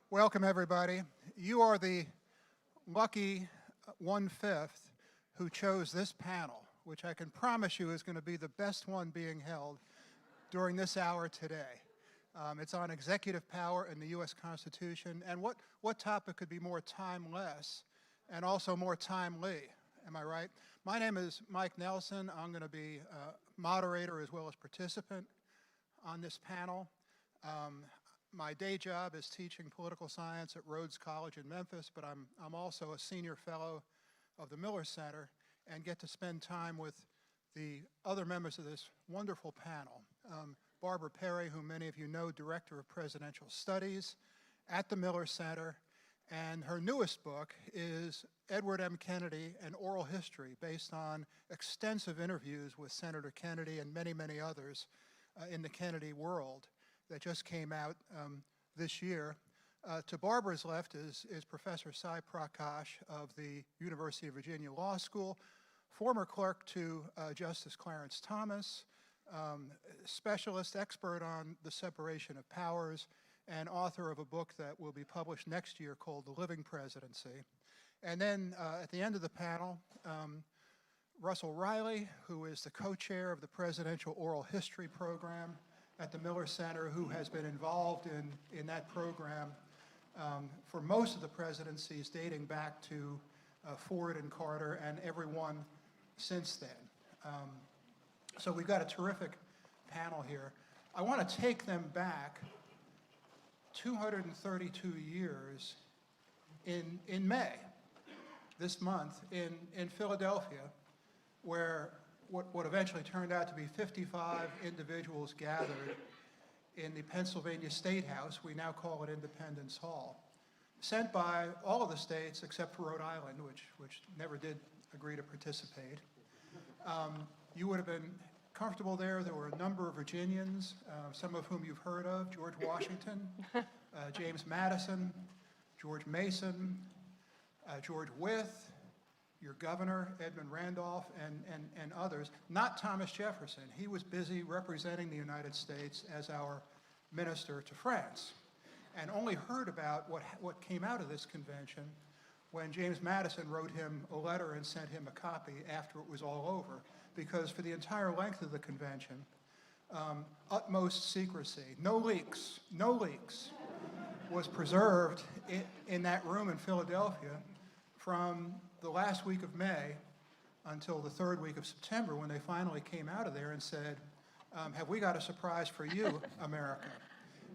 Welcome, everybody. You are the lucky one-fifth who chose this panel, which I can promise you is going to be the best one being held during this hour today. It's on executive power in the U.S. Constitution, and what topic could be more timeless and also more timely? Am I right? My name is Mike Nelson. I'm going to be moderator as well as participant on this panel. My day job is teaching political science at Rhodes College in Memphis, but I'm also a senior fellow of the Miller Center and get to spend time with the other members of this wonderful panel. Barbara Perry, who many of you know, Director of Presidential Studies at the Miller Center, and her newest book is Edward M. Kennedy, An Oral History, based on extensive interviews with Senator Kennedy and many, many others in the Kennedy world that just came out this year. To Barbara's left is Professor Sai Prakash of the University of Virginia Law School, former clerk to Justice Clarence Thomas, specialist expert on the separation of powers, and author of a book that will be published next year called The Living Presidency. And then at the end of the panel, Russell Riley, who is the co-chair of the Presidential Oral History Program at the Miller Center, who has been involved in that program for most of the presidencies dating back to Ford and Carter and everyone since then. So we've got a terrific panel here. I want to take them back 232 years in May, this month, in Philadelphia, where what eventually turned out to be 55 individuals gathered in the Pennsylvania State House, we now call it Independence Hall, sent by all of the states except for Rhode Island, which never did agree to participate. You would have been comfortable there. There were a number of Virginians, some of whom you've heard of: George Washington, James Madison, George Mason, George Wythe, your governor, Edmund Randolph, and others. Not Thomas Jefferson. He was busy representing the United States as our minister to France, and only heard about what came out of this convention when James Madison wrote him a letter and sent him a copy after it was all over, because for the entire length of the convention, utmost secrecy, no leaks, was preserved in that room in Philadelphia from the last week of May until the third week of September, when they finally came out of there and said, have we got a surprise for you, America?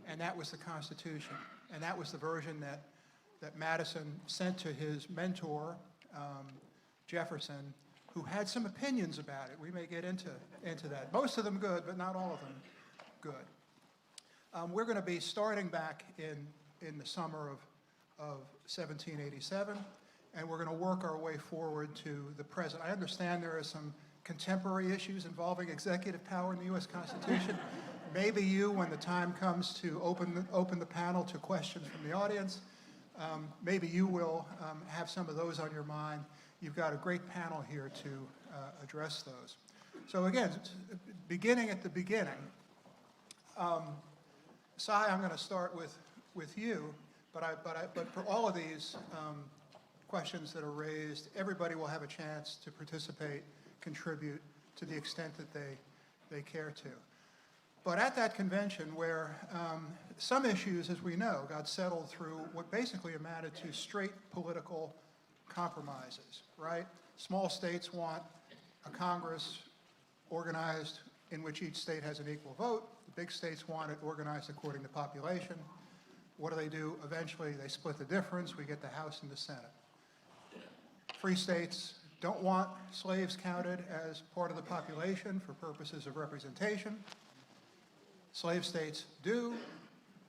And that was the Constitution. And that was the version that Madison sent to his mentor, Jefferson, who had some opinions about it. We may get into that. Most of them good, but not all of them good. We're going to be starting back in the summer of 1787, and we're going to work our way forward to the present. I understand there are some contemporary issues involving executive power in the U.S. Constitution. Maybe you, when the time comes to open the panel to questions from the audience, maybe you will have some of those on your mind. You've got a great panel here to address those. So again, beginning at the beginning, Sai, I'm going to start with you, but for all of these questions that are raised, everybody will have a chance to participate, contribute to the extent that they care to. But at that convention, where some issues, as we know, got settled through what basically amounted to straight political compromises, right? Small states want a Congress organized in which each state has an equal vote. The big states want it organized according to population. What do? Eventually, they split the difference. We get the House and the Senate. Free states don't want slaves counted as part of the population for purposes of representation. Slave states do,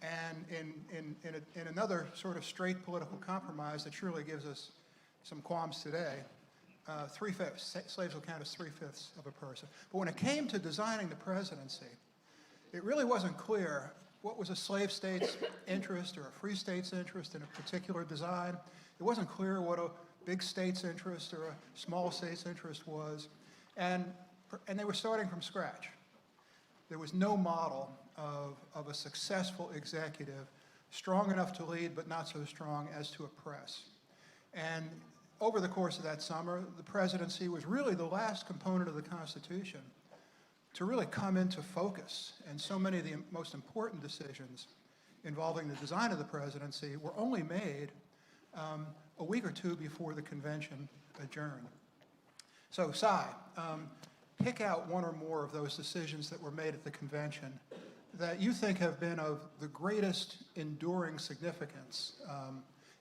and in another sort of straight political compromise that surely gives us some qualms today, 3/5, slaves will count as 3/5 of a person. But when it came to designing the presidency, it really wasn't clear what was a slave state's interest or a free state's interest in a particular design. It wasn't clear what a big state's interest or a small state's interest was, and they were starting from scratch. There was no model of a successful executive strong enough to lead but not so strong as to oppress. And over the course of that summer, the presidency was really the last component of the Constitution to really come into focus. And so many of the most important decisions involving the design of the presidency were only made a week or two before the convention adjourned. So, Cy, pick out one or more of those decisions that were made at the convention that you think have been of the greatest enduring significance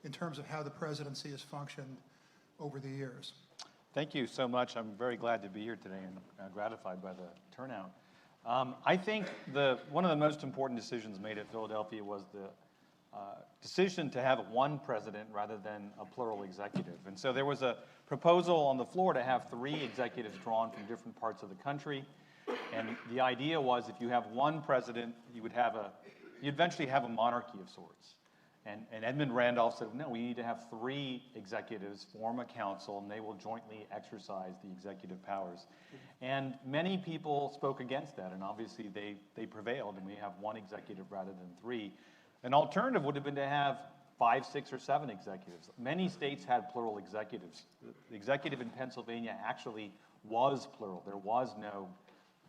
in terms of how the presidency has functioned over the years. Thank you so much. I'm very glad to be here today and gratified by the turnout. I think one of the most important decisions made at Philadelphia was the decision to have one president rather than a plural executive. And so there was a proposal on the floor to have 3 executives drawn from different parts of the country. And the idea was if you have one president, you'd eventually have a monarchy of sorts. And Edmund Randolph said, no, we need to have 3 executives form a council, and they will jointly exercise the executive powers. And many people spoke against that, and obviously they prevailed, and we have 1 executive rather than 3. An alternative would have been to have 5, 6, or 7 executives. Many states had plural executives. The executive in Pennsylvania actually was plural. There was no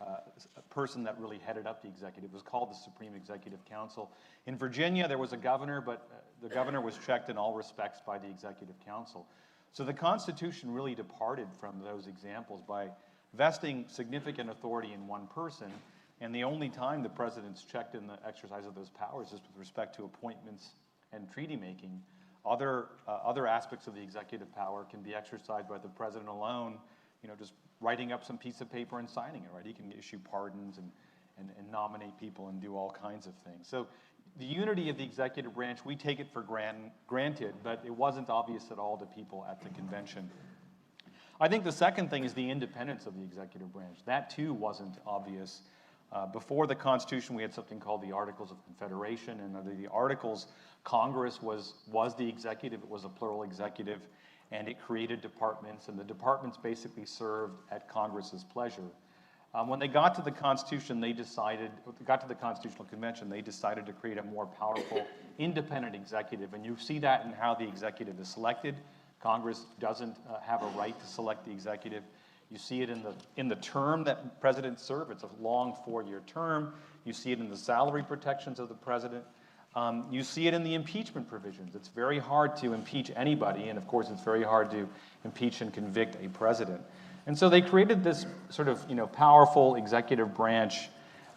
a person that really headed up the executive. It was called the Supreme Executive Council. In Virginia, there was a governor, but the governor was checked in all respects by the Executive Council. So the Constitution really departed from those examples by vesting significant authority in one person, and the only time the president's checked in the exercise of those powers is with respect to appointments and treaty making. Other aspects of the executive power can be exercised by the president alone, just writing up some piece of paper and signing it, right? He can issue pardons and nominate people and do all kinds of things. So the unity of the executive branch, we take it for granted, but it wasn't obvious at all to people at the convention. I think the second thing is the independence of the executive branch. That too wasn't obvious. Before the Constitution, we had something called the Articles of Confederation, and under the Articles, Congress was the executive. It was a plural executive, and it created departments, and the departments basically served at Congress's pleasure. When they got to the Constitution, got to the Constitutional Convention, they decided to create a more powerful, independent executive, and you see that in how the executive is selected. Congress doesn't have a right to select the executive. You see it in the term that presidents serve. It's a long 4-year term. You see it in the salary protections of the president. You see it in the impeachment provisions. It's very hard to impeach anybody, and of course it's very hard to impeach and convict a president. And so they created this sort of powerful executive branch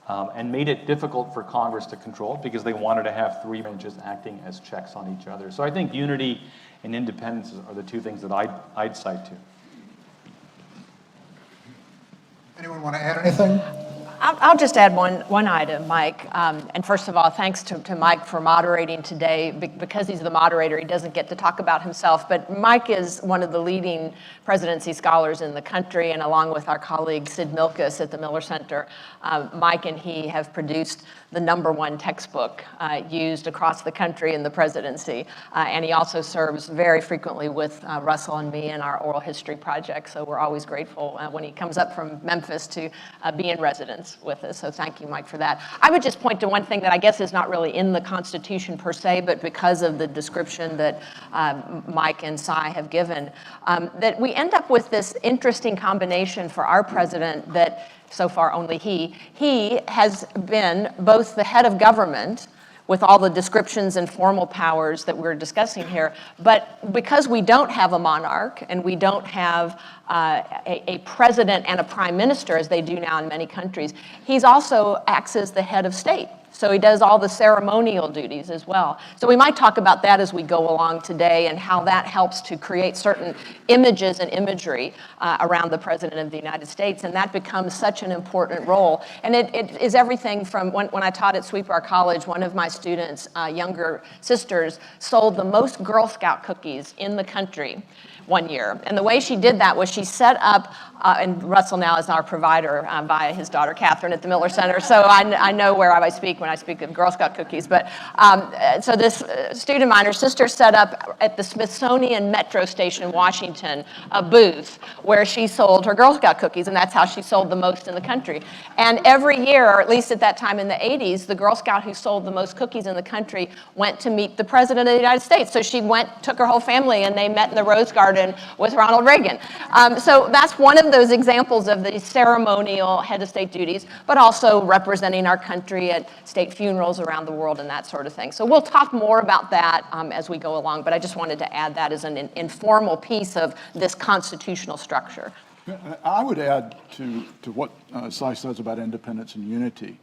and made it difficult for Congress to control because they wanted to have 3 branches acting as checks on each other. So I think unity and independence are the 2 things that I'd cite to. Anyone want to add anything? I'll just add one item, Mike. And first of all, thanks to Mike for moderating today. Because he's the moderator, he doesn't get to talk about himself. But Mike is one of the leading presidency scholars in the country, and along with our colleague Sid Milkus at the Miller Center, Mike and he have produced the #1 textbook used across the country in the presidency. And he also serves very frequently with Russell and me in our oral history project. So we're always grateful when he comes up from Memphis to be in residence with us. So thank you, Mike, for that. I would just point to one thing that I guess is not really in the Constitution per se, but because of the description that Mike and Cy have given, that we end up with this interesting combination for our president that so far only he has been both the head of government with all the descriptions and formal powers that we're discussing here. But because we don't have a monarch and we don't have a president and a prime minister, as they do now in many countries, he's also acts as the head of state. So he does all the ceremonial duties as well. So we might talk about that as we go along today and how that helps to create certain images and imagery around the President of the United States. And that becomes such an important role. And it is everything from when I taught at Sweetwater College, one of my students' younger sisters sold the most Girl Scout cookies in the country one year. And the way she did that was she set up, and Russell now is our provider via his daughter Catherine at the Miller Center, so I know where I speak when I speak of Girl Scout cookies. But so this student of mine, her sister, set up at the Smithsonian Metro Station in Washington a booth where she sold her Girl Scout cookies, and that's how she sold the most in the country. And every year, or at least at that time in the 80s, the Girl Scout who sold the most cookies in the country went to meet the President of the United States. So she took her whole family, and they met in the Rose Garden with Ronald Reagan. So that's one of those examples of the ceremonial head of state duties, but also representing our country at state funerals around the world and that sort of thing. So we'll talk more about that as we go along, but I just wanted to add that as an informal piece of this constitutional structure. I would add to what Cy says about independence and unity,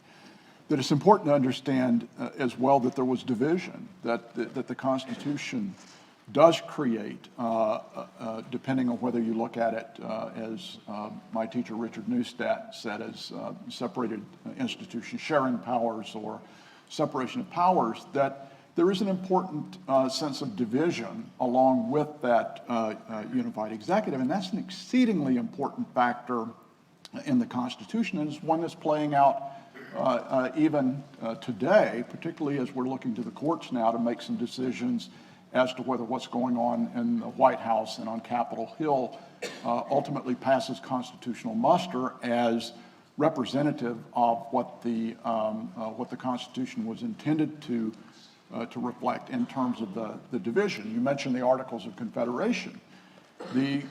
that it's important to understand as well that there was division, that the Constitution does create, depending on whether you look at it as my teacher Richard Neustadt said, as separated institutions, sharing powers or separation of powers, that there is an important sense of division along with that unified executive, and that's an exceedingly important factor in the Constitution, and it's one that's playing out even today, particularly as we're looking to the courts now to make some decisions as to whether what's going on in the White House and on Capitol Hill ultimately passes constitutional muster as representative of what the Constitution was intended to reflect in terms of the division. You mentioned the Articles of Confederation. The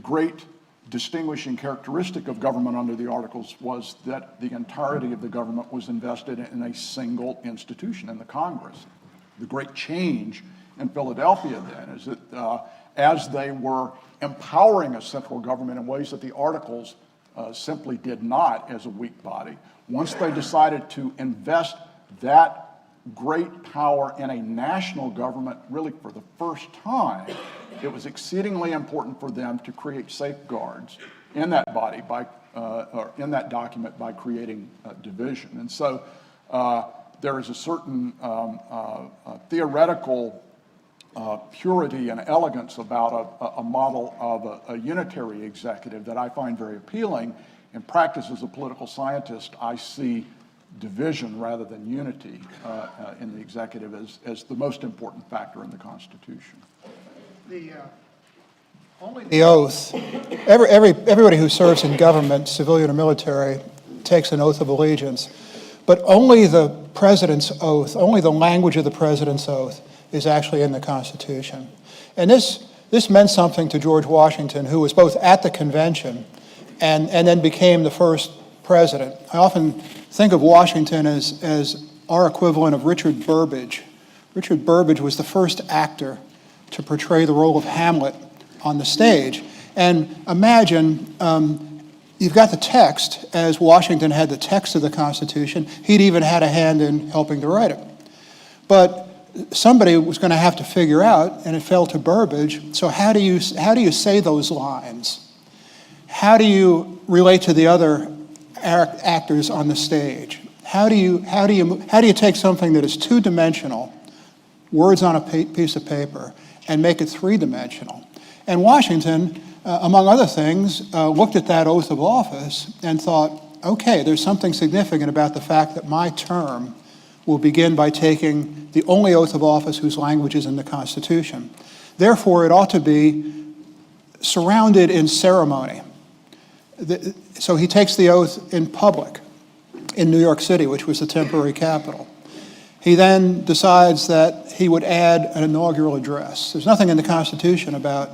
great distinguishing characteristic of government under the Articles was that the entirety of the government was invested in a single institution, in the Congress. The great change in Philadelphia then is that as they were empowering a central government in ways that the Articles simply did not as a weak body, once they decided to invest that great power in a national government really for the first time, it was exceedingly important for them to create safeguards in that body or in that document by creating division. And so there is a certain theoretical purity and elegance about a model of a unitary executive that I find very appealing. In practice, as a political scientist, I see division rather than unity in the executive as the most important factor in the Constitution. The oath, everybody who serves in government, civilian or military, takes an oath of allegiance, but only the president's oath, only the language of the president's oath is actually in the Constitution. And this meant something to George Washington, who was both at the convention and then became the first president. I often think of Washington as our equivalent of Richard Burbage. Richard Burbage was the first actor to portray the role of Hamlet on the stage. And imagine you've got the text, as Washington had the text of the Constitution. He'd even had a hand in helping to write it. But somebody was going to have to figure out, and it fell to Burbage, so how do you say those lines? How do you relate to the other actors on the stage? How do you take something that is two-dimensional, words on a piece of paper, and make it three-dimensional? And Washington, among other things, looked at that oath of office and thought, okay, there's something significant about the fact that my term will begin by taking the only oath of office whose language is in the Constitution. Therefore, it ought to be surrounded in ceremony. So he takes the oath in public in New York City, which was the temporary capital. He then decides that he would add an inaugural address. There's nothing in the Constitution about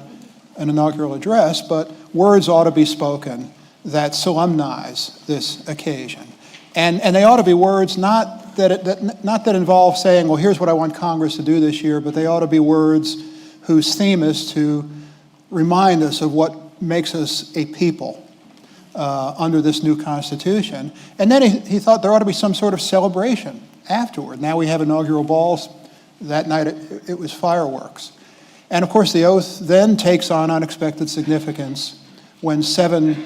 an inaugural address, but words ought to be spoken that solemnize this occasion. And they ought to be words not that involve saying, well, here's what I want Congress to do this year, but they ought to be words whose theme is to remind us of what makes us a people under this new Constitution. And then he thought there ought to be some sort of celebration afterward. Now we have inaugural balls. That night it was fireworks. And of course the oath then takes on unexpected significance when 7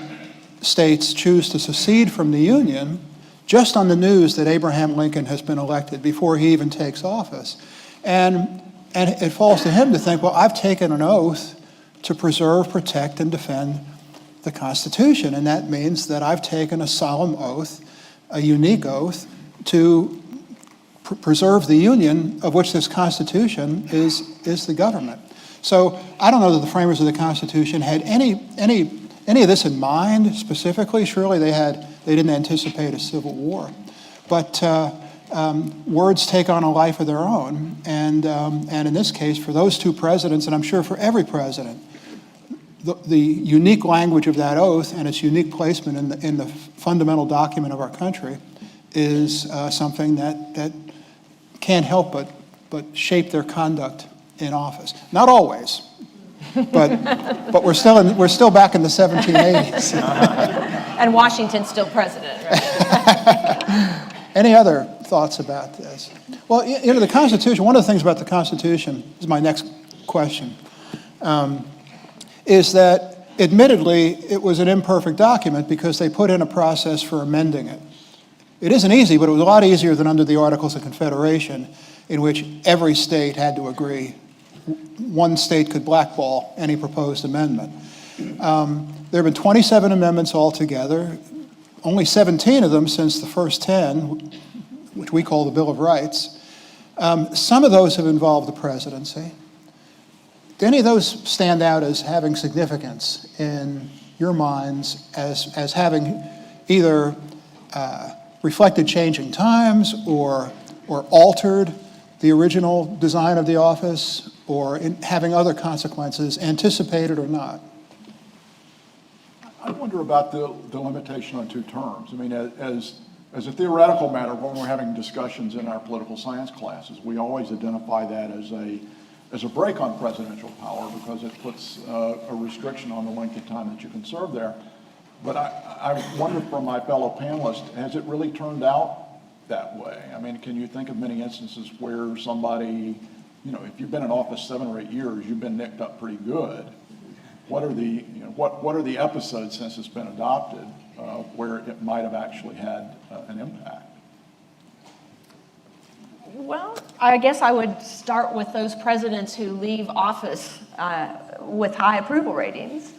states choose to secede from the Union just on the news that Abraham Lincoln has been elected before he even takes office. And it falls to him to think, well, I've taken an oath to preserve, protect, and defend the Constitution. And that means that I've taken a solemn oath, a unique oath, to preserve the Union of which this Constitution is the government. So I don't know that the framers of the Constitution had any of this in mind specifically. Surely they didn't anticipate a civil war. But words take on a life of their own. And in this case, for those two presidents, and I'm sure for every president, the unique language of that oath and its unique placement in the fundamental document of our country is something that can't help but shape their conduct in office. Not always, but we're still back in the 1780s. And Washington's still president, right? Any other thoughts about this? Well, the Constitution, one of the things about the Constitution, is my next question, is that admittedly it was an imperfect document because they put in a process for amending it. It isn't easy, but it was a lot easier than under the Articles of Confederation, in which every state had to agree. One state could blackball any proposed amendment. There have been 27 amendments altogether, only 17 of them since the first 10, which we call the Bill of Rights. Some of those have involved the presidency. Do any of those stand out as having significance in your minds as having either reflected changing times or altered the original design of the office, or in having other consequences, anticipated or not? I wonder about the limitation on 2 terms. I mean, as a theoretical matter, when we're having discussions in our political science classes, we always identify that as a break on presidential power because it puts a restriction on the length of time that you can serve there. But I wonder from my fellow panelists, has it really turned out that way? I mean, can you think of many instances where somebody, if you've been in office 7 or 8 years, you've been nicked up pretty good? What are the episodes since it's been adopted where it might have actually had an impact? Well, I guess I would start with those presidents who leave office with high approval ratings.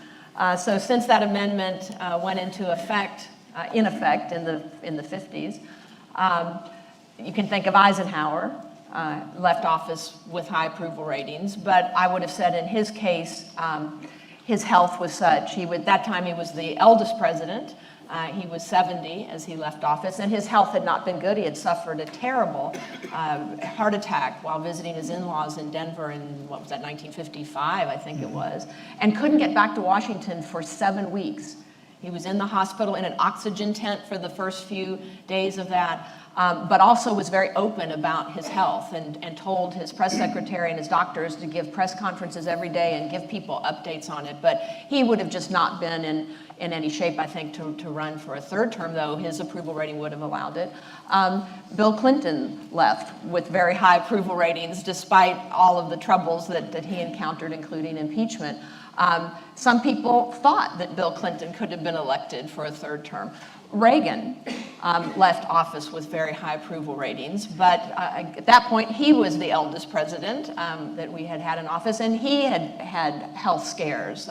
So since that amendment went into effect, in the 50s, you can think of Eisenhower, left office with high approval ratings, but I would have said in his case, his health was such. That time he was the eldest president. He was 70 as he left office, and his health had not been good. He had suffered a terrible heart attack while visiting his in-laws in Denver in, 1955, I think it was, and couldn't get back to Washington for 7 weeks. He was in the hospital in an oxygen tent for the first few days of that, but also was very open about his health and told his press secretary and his doctors to give press conferences every day and give people updates on it. But he would have just not been in any shape, I think, to run for a 3rd term, though his approval rating would have allowed it. Bill Clinton left with very high approval ratings despite all of the troubles that he encountered, including impeachment. Some people thought that Bill Clinton could have been elected for a 3rd term. Reagan left office with very high approval ratings, but at that point he was the eldest president that we had in office, and he had health scares.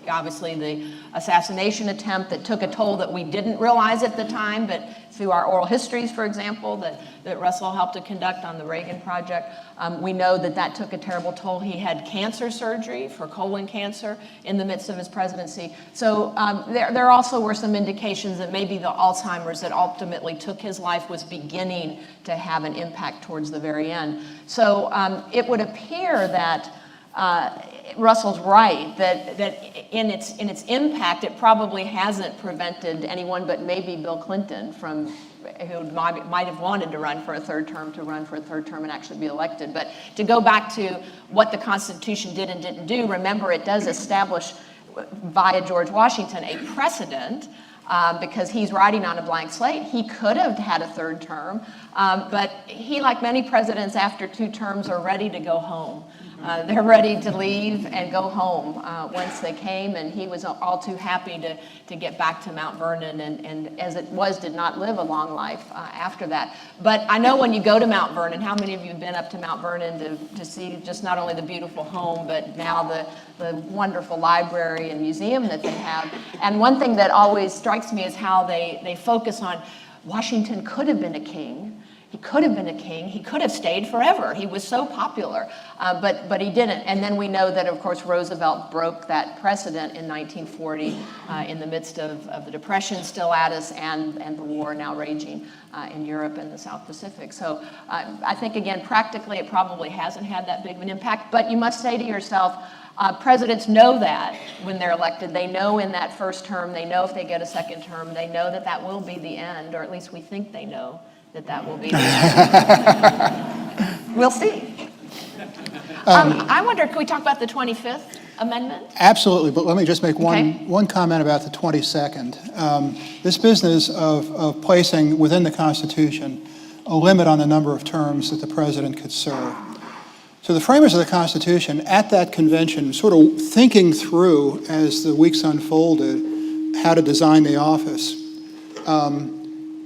Obviously the assassination attempt that took a toll that we didn't realize at the time, but through our oral histories, for example, that Russell helped to conduct on the Reagan Project, we know that took a terrible toll. He had cancer surgery for colon cancer in the midst of his presidency. So there also were some indications that maybe the Alzheimer's that ultimately took his life was beginning to have an impact towards the very end. So it would appear that Russell's right, that in its impact, it probably hasn't prevented anyone but maybe Bill Clinton from, who might have wanted to run for a 3rd term, to run for a 3rd term and actually be elected. But to go back to what the Constitution did and didn't do, remember it does establish via George Washington a precedent because he's writing on a blank slate. He could have had a 3rd term, but he, like many presidents after 2 terms, are ready to go home. They're ready to leave and go home once they came, and he was all too happy to get back to Mount Vernon, and as it was, did not live a long life after that. But I know when you go to Mount Vernon, how many of you have been up to Mount Vernon to see just not only the beautiful home, but now the wonderful library and museum that they have. And one thing that always strikes me is how they focus on Washington could have been a king. He could have been a king. He could have stayed forever. He was so popular, but he didn't. And then we know that, of course, Roosevelt broke that precedent in 1940 in the midst of the Depression still at us and the war now raging in Europe and the South Pacific. So I think, again, practically it probably hasn't had that big of an impact. But you must say to yourself, presidents know that when they're elected. They know in that first term, they know if they get a second term, they know that that will be the end, or at least we think they know that will be the end. We'll see. I wonder, can we talk about the 25th Amendment? Absolutely, but let me just make Okay. one comment about the 22nd. This business of placing within the Constitution a limit on the number of terms that the president could serve. So the framers of the Constitution at that convention, sort of thinking through as the weeks unfolded how to design the office,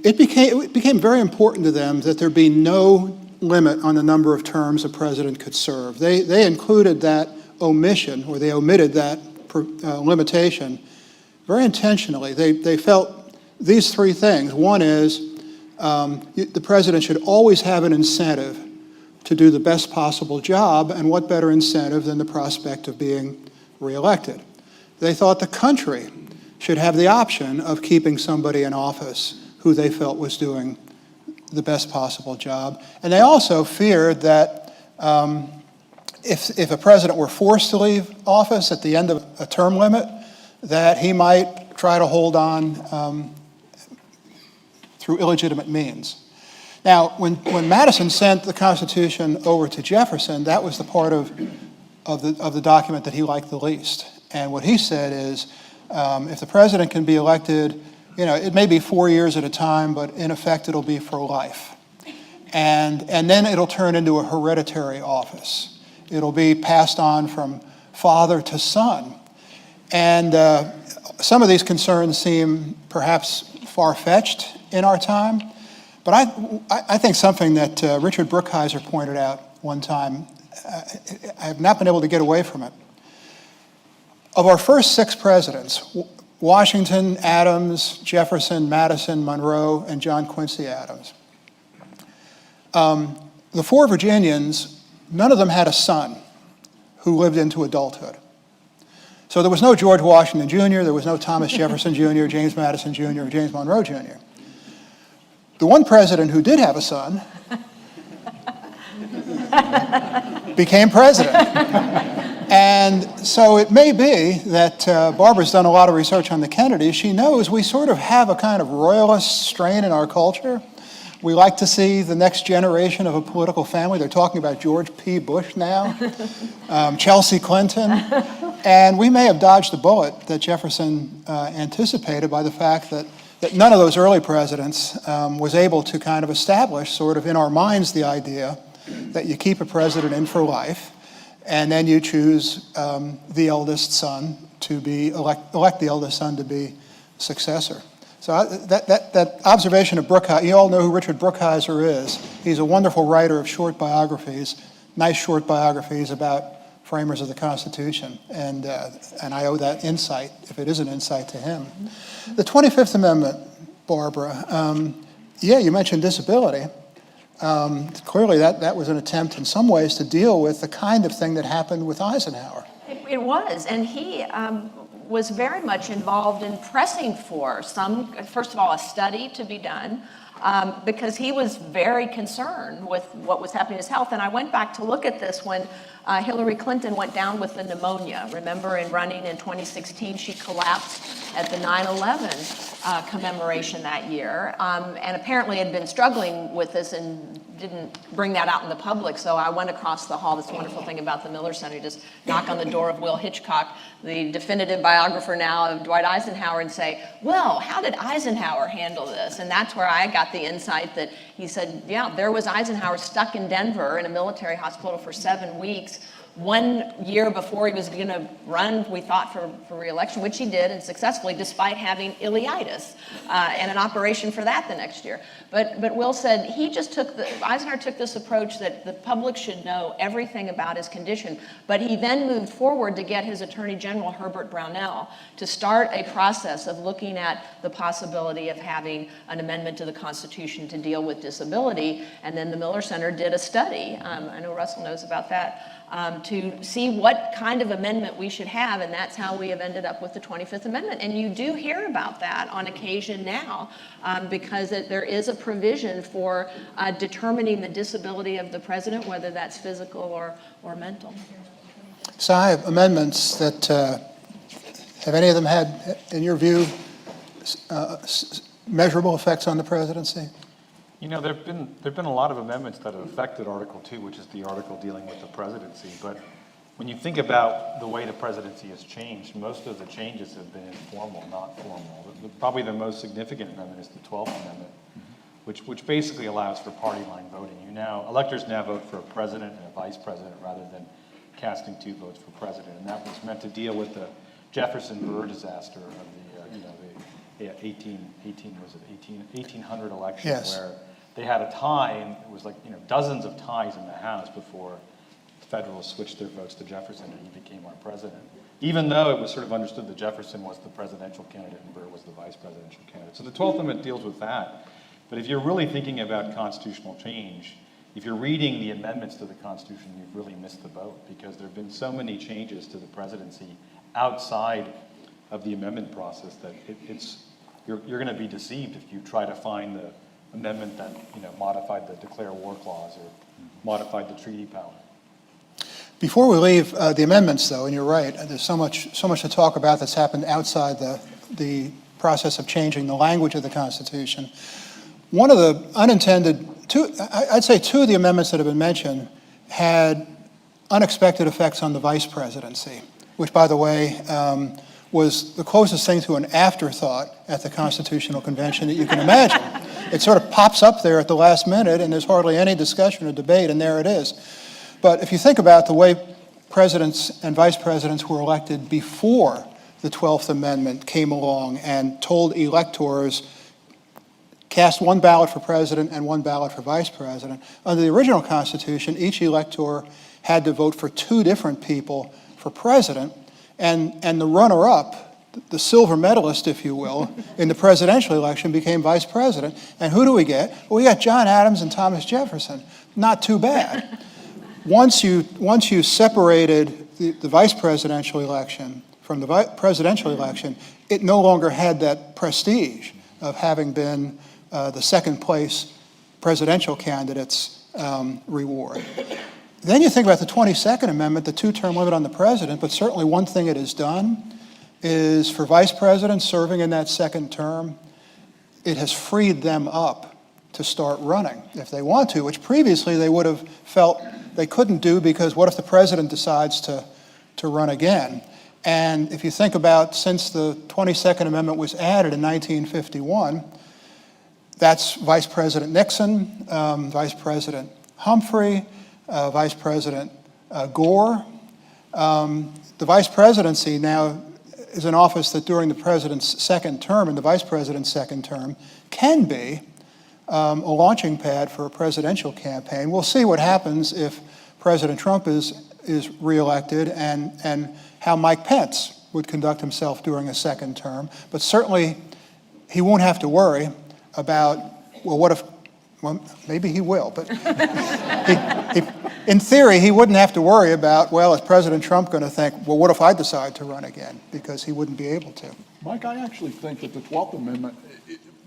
it became very important to them that there be no limit on the number of terms a president could serve. They included that omission, or they omitted that limitation very intentionally. They felt these three things. One is the president should always have an incentive to do the best possible job, and what better incentive than the prospect of being reelected. They thought the country should have the option of keeping somebody in office who they felt was doing the best possible job. And they also feared that if a president were forced to leave office at the end of a term limit, that he might try to hold on through illegitimate means. Now, when Madison sent the Constitution over to Jefferson, that was the part of the document that he liked the least. And what he said is, if the president can be elected, it may be 4 years at a time, but in effect it'll be for life. And then it'll turn into a hereditary office. It'll be passed on from father to son. And some of these concerns seem perhaps far-fetched in our time, but I think something that Richard Brookhiser pointed out one time, I have not been able to get away from it. Of our first 6 presidents, Washington, Adams, Jefferson, Madison, Monroe, and John Quincy Adams, the 4 Virginians, none of them had a son who lived into adulthood. So there was no George Washington Jr., there was no Thomas Jefferson Jr., James Madison Jr., or James Monroe Jr. The one president who did have a son became president. And so it may be that Barbara's done a lot of research on the Kennedys. She knows we sort of have a kind of royalist strain in our culture. We like to see the next generation of a political family. They're talking about George P. Bush now, Chelsea Clinton. And we may have dodged the bullet that Jefferson anticipated by the fact that none of those early presidents was able to kind of establish sort of in our minds the idea that you keep a president in for life, and then you choose the eldest son to be, elect the eldest son to be successor. So that observation of Brookhiser, you all know who Richard Brookhiser is. He's a wonderful writer of short biographies, nice short biographies about framers of the Constitution, and I owe that insight, if it is an insight, to him. The 25th Amendment, Barbara, yeah, you mentioned disability. Clearly that was an attempt in some ways to deal with the kind of thing that happened with Eisenhower. It was, and he was very much involved in pressing for first of all, a study to be done, because he was very concerned with what was happening to his health. And I went back to look at this when Hillary Clinton went down with the pneumonia. Remember, in running in 2016, she collapsed at the 9/11 commemoration that year, and apparently had been struggling with this and didn't bring that out in the public. So I went across the hall. This wonderful thing about the Miller Center, just knock on the door of Will Hitchcock, the definitive biographer now of Dwight Eisenhower, and say, well, how did Eisenhower handle this? And that's where I got the insight that he said, yeah, there was Eisenhower stuck in Denver in a military hospital for 7 weeks 1 year before he was going to run, we thought, for re-election, which he did, and successfully, despite having ileitis and an operation for that the next year. But Will said Eisenhower took this approach that the public should know everything about his condition, but he then moved forward to get his Attorney General, Herbert Brownell, to start a process of looking at the possibility of having an amendment to the Constitution to deal with disability. And then the Miller Center did a study, I know Russell knows about that, to see what kind of amendment we should have, and that's how we have ended up with the 25th Amendment. And you do hear about that on occasion now, because there is a provision for determining the disability of the president, whether that's physical or mental. So I have amendments that, have any of them had, in your view, measurable effects on the presidency? You know, there've been a lot of amendments that have affected Article 2, which is the article dealing with the presidency. But when you think about the way the presidency has changed, most of the changes have been informal, not formal. Probably the most significant amendment is the 12th Amendment, which basically allows for party line voting. Electors now vote for a president and a vice president rather than casting 2 votes for president. And that was meant to deal with the Jefferson-Burr disaster of the 1800 election, Yes. where they had a tie, and it was like, dozens of ties in the House before the Federalists switched their votes to Jefferson and he became our president. Even though it was sort of understood that Jefferson was the presidential candidate and Burr was the vice presidential candidate. So the 12th Amendment deals with that. But if you're really thinking about constitutional change, if you're reading the amendments to the Constitution, you've really missed the boat, because there have been so many changes to the presidency outside of the amendment process that you're going to be deceived if you try to find the amendment that modified the Declare War Clause or modified the treaty power. Before we leave the amendments, though, and you're right, there's so much to talk about that's happened outside the process of changing the language of the Constitution. One of the unintended, I'd say 2 of the amendments that have been mentioned had unexpected effects on the vice presidency, which, by the way, was the closest thing to an afterthought at the Constitutional Convention that you can imagine. It sort of pops up there at the last minute, and there's hardly any discussion or debate, and there it is. But if you think about the way presidents and vice presidents were elected before the 12th Amendment came along and told electors, cast 1 ballot for president and 1 ballot for vice president, under the original Constitution, each elector had to vote for 2 different people for president, and the runner-up, the silver medalist, if you will, in the presidential election became vice president. And who do we get? Well, we got John Adams and Thomas Jefferson. Not too bad. Once you separated the vice presidential election from the presidential election, it no longer had that prestige of having been the second place presidential candidate's reward. Then you think about the 22nd Amendment, the 2-term limit on the president, but certainly one thing it has done is for vice presidents serving in that second term, it has freed them up to start running if they want to, which previously they would have felt they couldn't do, because what if the president decides to run again? And if you think about, since the 22nd Amendment was added in 1951, that's Vice President Nixon, Vice President Humphrey, Vice President Gore. The vice presidency now is an office that during the president's second term and the vice president's second term can be a launching pad for a presidential campaign. We'll see what happens if President Trump is reelected and how Mike Pence would conduct himself during a second term. But certainly he won't have to worry about, well, what if, well, maybe he will, but in theory, he wouldn't have to worry about, well, is President Trump going to think, well, what if I decide to run again? Because he wouldn't be able to. Mike, I actually think that the 12th Amendment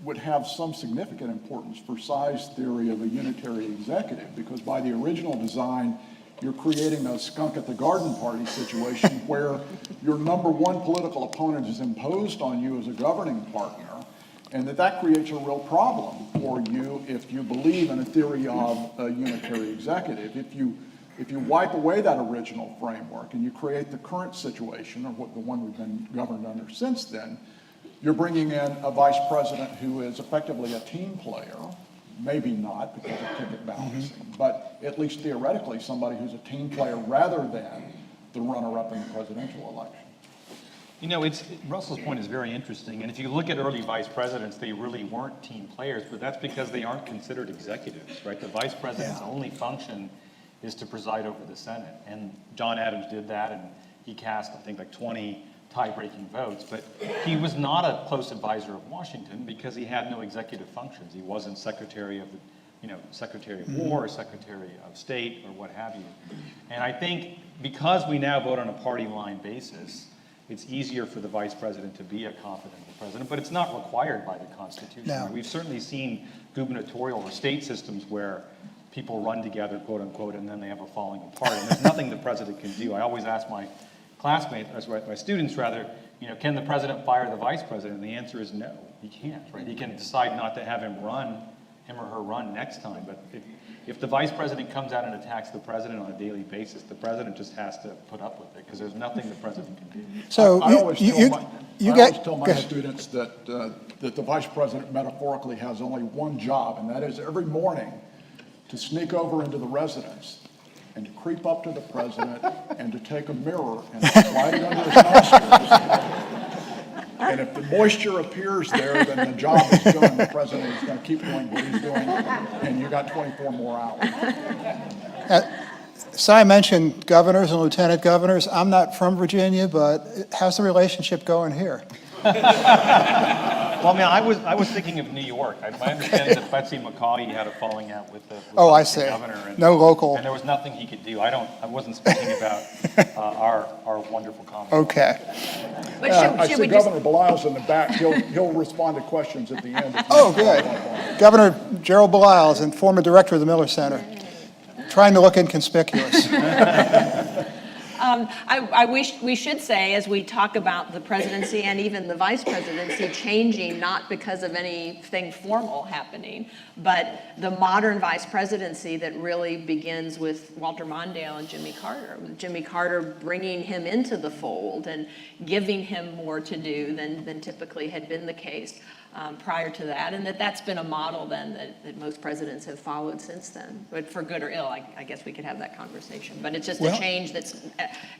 would have some significant importance for Cy's theory of a unitary executive, because by the original design, you're creating a skunk at the garden party situation where your number 1 political opponent is imposed on you as a governing partner, and that creates a real problem for you if you believe in a theory of a unitary executive. If you wipe away that original framework and you create the current situation, or the one we've been governed under since then, you're bringing in a vice president who is effectively a team player, maybe not because of ticket balancing, but at least theoretically, somebody who's a team player rather than the runner-up in the presidential election. You know, Russell's point is very interesting, and if you look at early vice presidents, they really weren't team players, but that's because they aren't considered executives, right? The vice president's only function is to preside over the Senate, and John Adams did that, and he cast, I think, like 20 tie-breaking votes, but he was not a close advisor of Washington because he had no executive functions. He wasn't Secretary of the, Secretary of War, or Secretary of State, or what have you. And I think because we now vote on a party line basis, it's easier for the vice president to be a confident president, but it's not required by the Constitution. No. We've certainly seen gubernatorial or state systems where people run together, quote unquote, and then they have a falling apart. And there's nothing the president can do. I always ask my classmates, my students rather, can the president fire the vice president? And the answer is no, he can't, right? He can decide not to have him or her run next time. But if the vice president comes out and attacks the president on a daily basis, the president just has to put up with it because there's nothing the president can do. So I always tell my students that the vice president metaphorically has only one job, and that is every morning to sneak over into the residence and to creep up to the president and to take a mirror and slide it under his nostrils. And if the moisture appears there, then the job is done. The president is going to keep doing what he's doing, and you got 24 more hours. Cy mentioned governors and lieutenant governors. I'm not from Virginia, but how's the relationship going here? Well, I was thinking of New York. My understanding is that Betsy McCaughey had a falling out with the governor. And, no local. And there was nothing he could do. I wasn't speaking about our wonderful comment. Okay. But I see Governor Belial's in the back. He'll respond to questions at the end. Oh, good. Governor Gerald Belial and former director of the Miller Center, trying to look inconspicuous. We should say, as we talk about the presidency and even the vice presidency changing, not because of anything formal happening, but the modern vice presidency that really begins with Walter Mondale and Jimmy Carter. Jimmy Carter bringing him into the fold and giving him more to do than typically had been the case prior to that, and that's been a model then that most presidents have followed since then. But for good or ill, I guess we could have that conversation. But it's just a change that's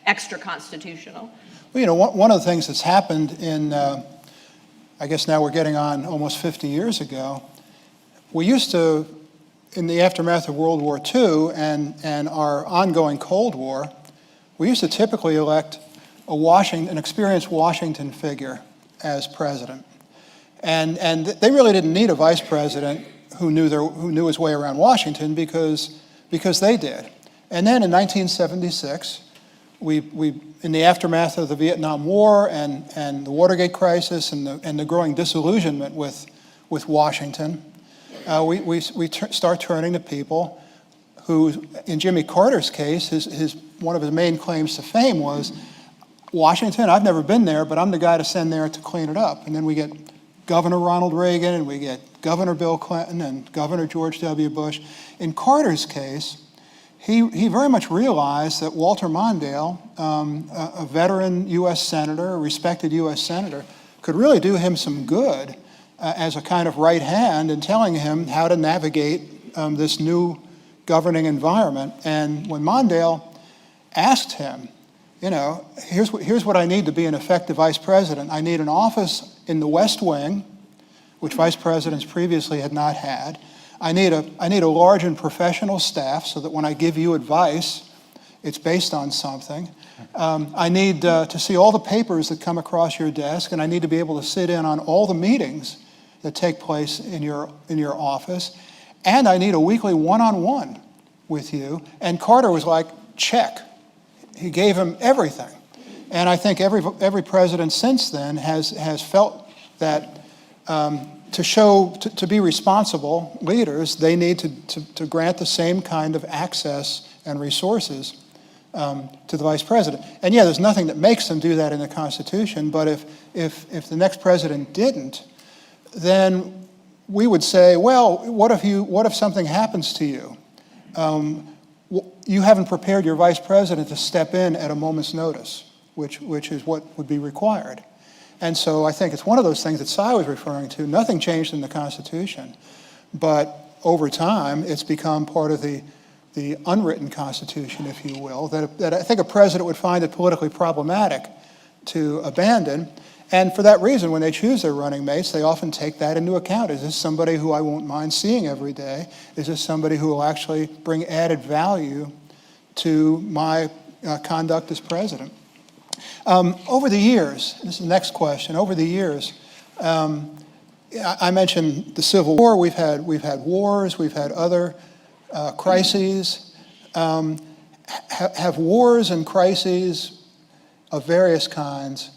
extra constitutional. Well, one of the things that's happened in, I guess now we're getting on almost 50 years ago, we used to, in the aftermath of World War II and our ongoing Cold War, we used to typically elect an experienced Washington figure as president. And they really didn't need a vice president who knew his way around Washington because they did. And then in 1976, we in the aftermath of the Vietnam War and the Watergate crisis and the growing disillusionment with Washington, we start turning to people who, in Jimmy Carter's case, one of his main claims to fame was, Washington, I've never been there, but I'm the guy to send there to clean it up. And then we get Governor Ronald Reagan, and we get Governor Bill Clinton and Governor George W. Bush. In Carter's case, he very much realized that Walter Mondale, a veteran U.S. senator, a respected U.S. senator, could really do him some good as a kind of right hand in telling him how to navigate this new governing environment. And when Mondale asked him, here's what I need to be an effective vice president. I need an office in the West Wing, which vice presidents previously had not had. I need a large and professional staff so that when I give you advice, it's based on something. I need to see all the papers that come across your desk, and I need to be able to sit in on all the meetings that take place in your office. And I need a weekly one-on-one with you. And Carter was like, check. He gave him everything. And I think every president since then has felt that to be responsible leaders, they need to grant the same kind of access and resources to the vice president. And yeah, there's nothing that makes them do that in the Constitution, but if the next president didn't, then we would say, well, what if something happens to you? You haven't prepared your vice president to step in at a moment's notice, which is what would be required. And so I think it's one of those things that Cy was referring to. Nothing changed in the Constitution, but over time, it's become part of the unwritten Constitution, if you will, that I think a president would find it politically problematic to abandon. And for that reason, when they choose their running mates, they often take that into account. Is this somebody who I won't mind seeing every day? Is this somebody who will actually bring added value to my conduct as president? Over the years, this is the next question, over the years, I mentioned the Civil War. We've had wars, we've had other crises. Have wars and crises of various kinds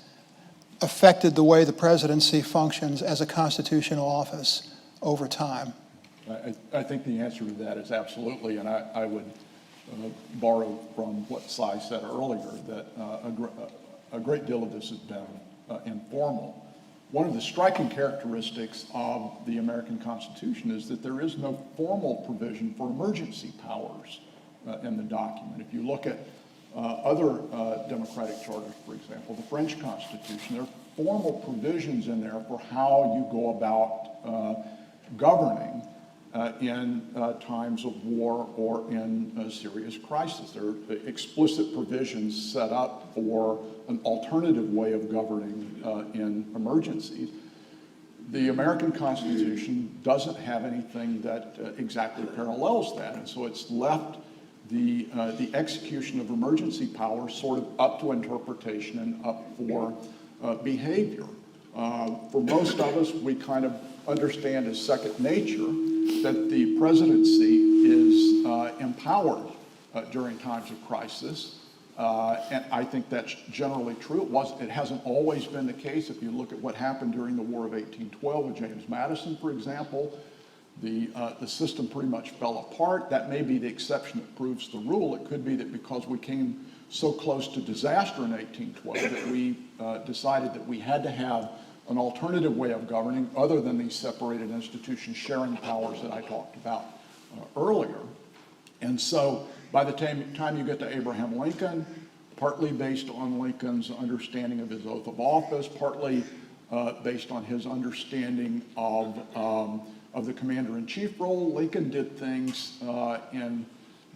affected the way the presidency functions as a constitutional office over time? I think the answer to that is absolutely, and I would borrow from what Cy said earlier, that a great deal of this has been informal. One of the striking characteristics of the American Constitution is that there is no formal provision for emergency powers in the document. If you look at other democratic charters, for example, the French Constitution, there are formal provisions in there for how you go about governing in times of war or in a serious crisis. There are explicit provisions set up for an alternative way of governing in emergencies. The American Constitution doesn't have anything that exactly parallels that, and so it's left the execution of emergency powers sort of up to interpretation and up for behavior. For most of us, we kind of understand as second nature that the presidency is empowered during times of crisis, and I think that's generally true. It hasn't always been the case. If you look at what happened during the War of 1812 with James Madison, for example, the system pretty much fell apart. That may be the exception that proves the rule. It could be that because we came so close to disaster in 1812 that we decided that we had to have an alternative way of governing other than these separated institutions sharing powers that I talked about earlier. And so by the time you get to Abraham Lincoln, partly based on Lincoln's understanding of his oath of office, partly based on his understanding of the commander-in-chief role, Lincoln did things in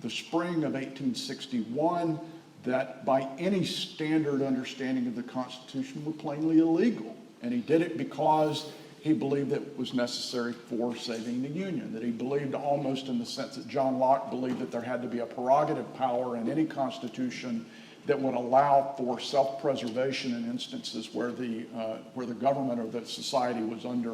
the spring of 1861 that by any standard understanding of the Constitution were plainly illegal. And he did it because he believed that it was necessary for saving the Union, that he believed almost in the sense that John Locke believed that there had to be a prerogative power in any constitution that would allow for self-preservation in instances where the government or the society was under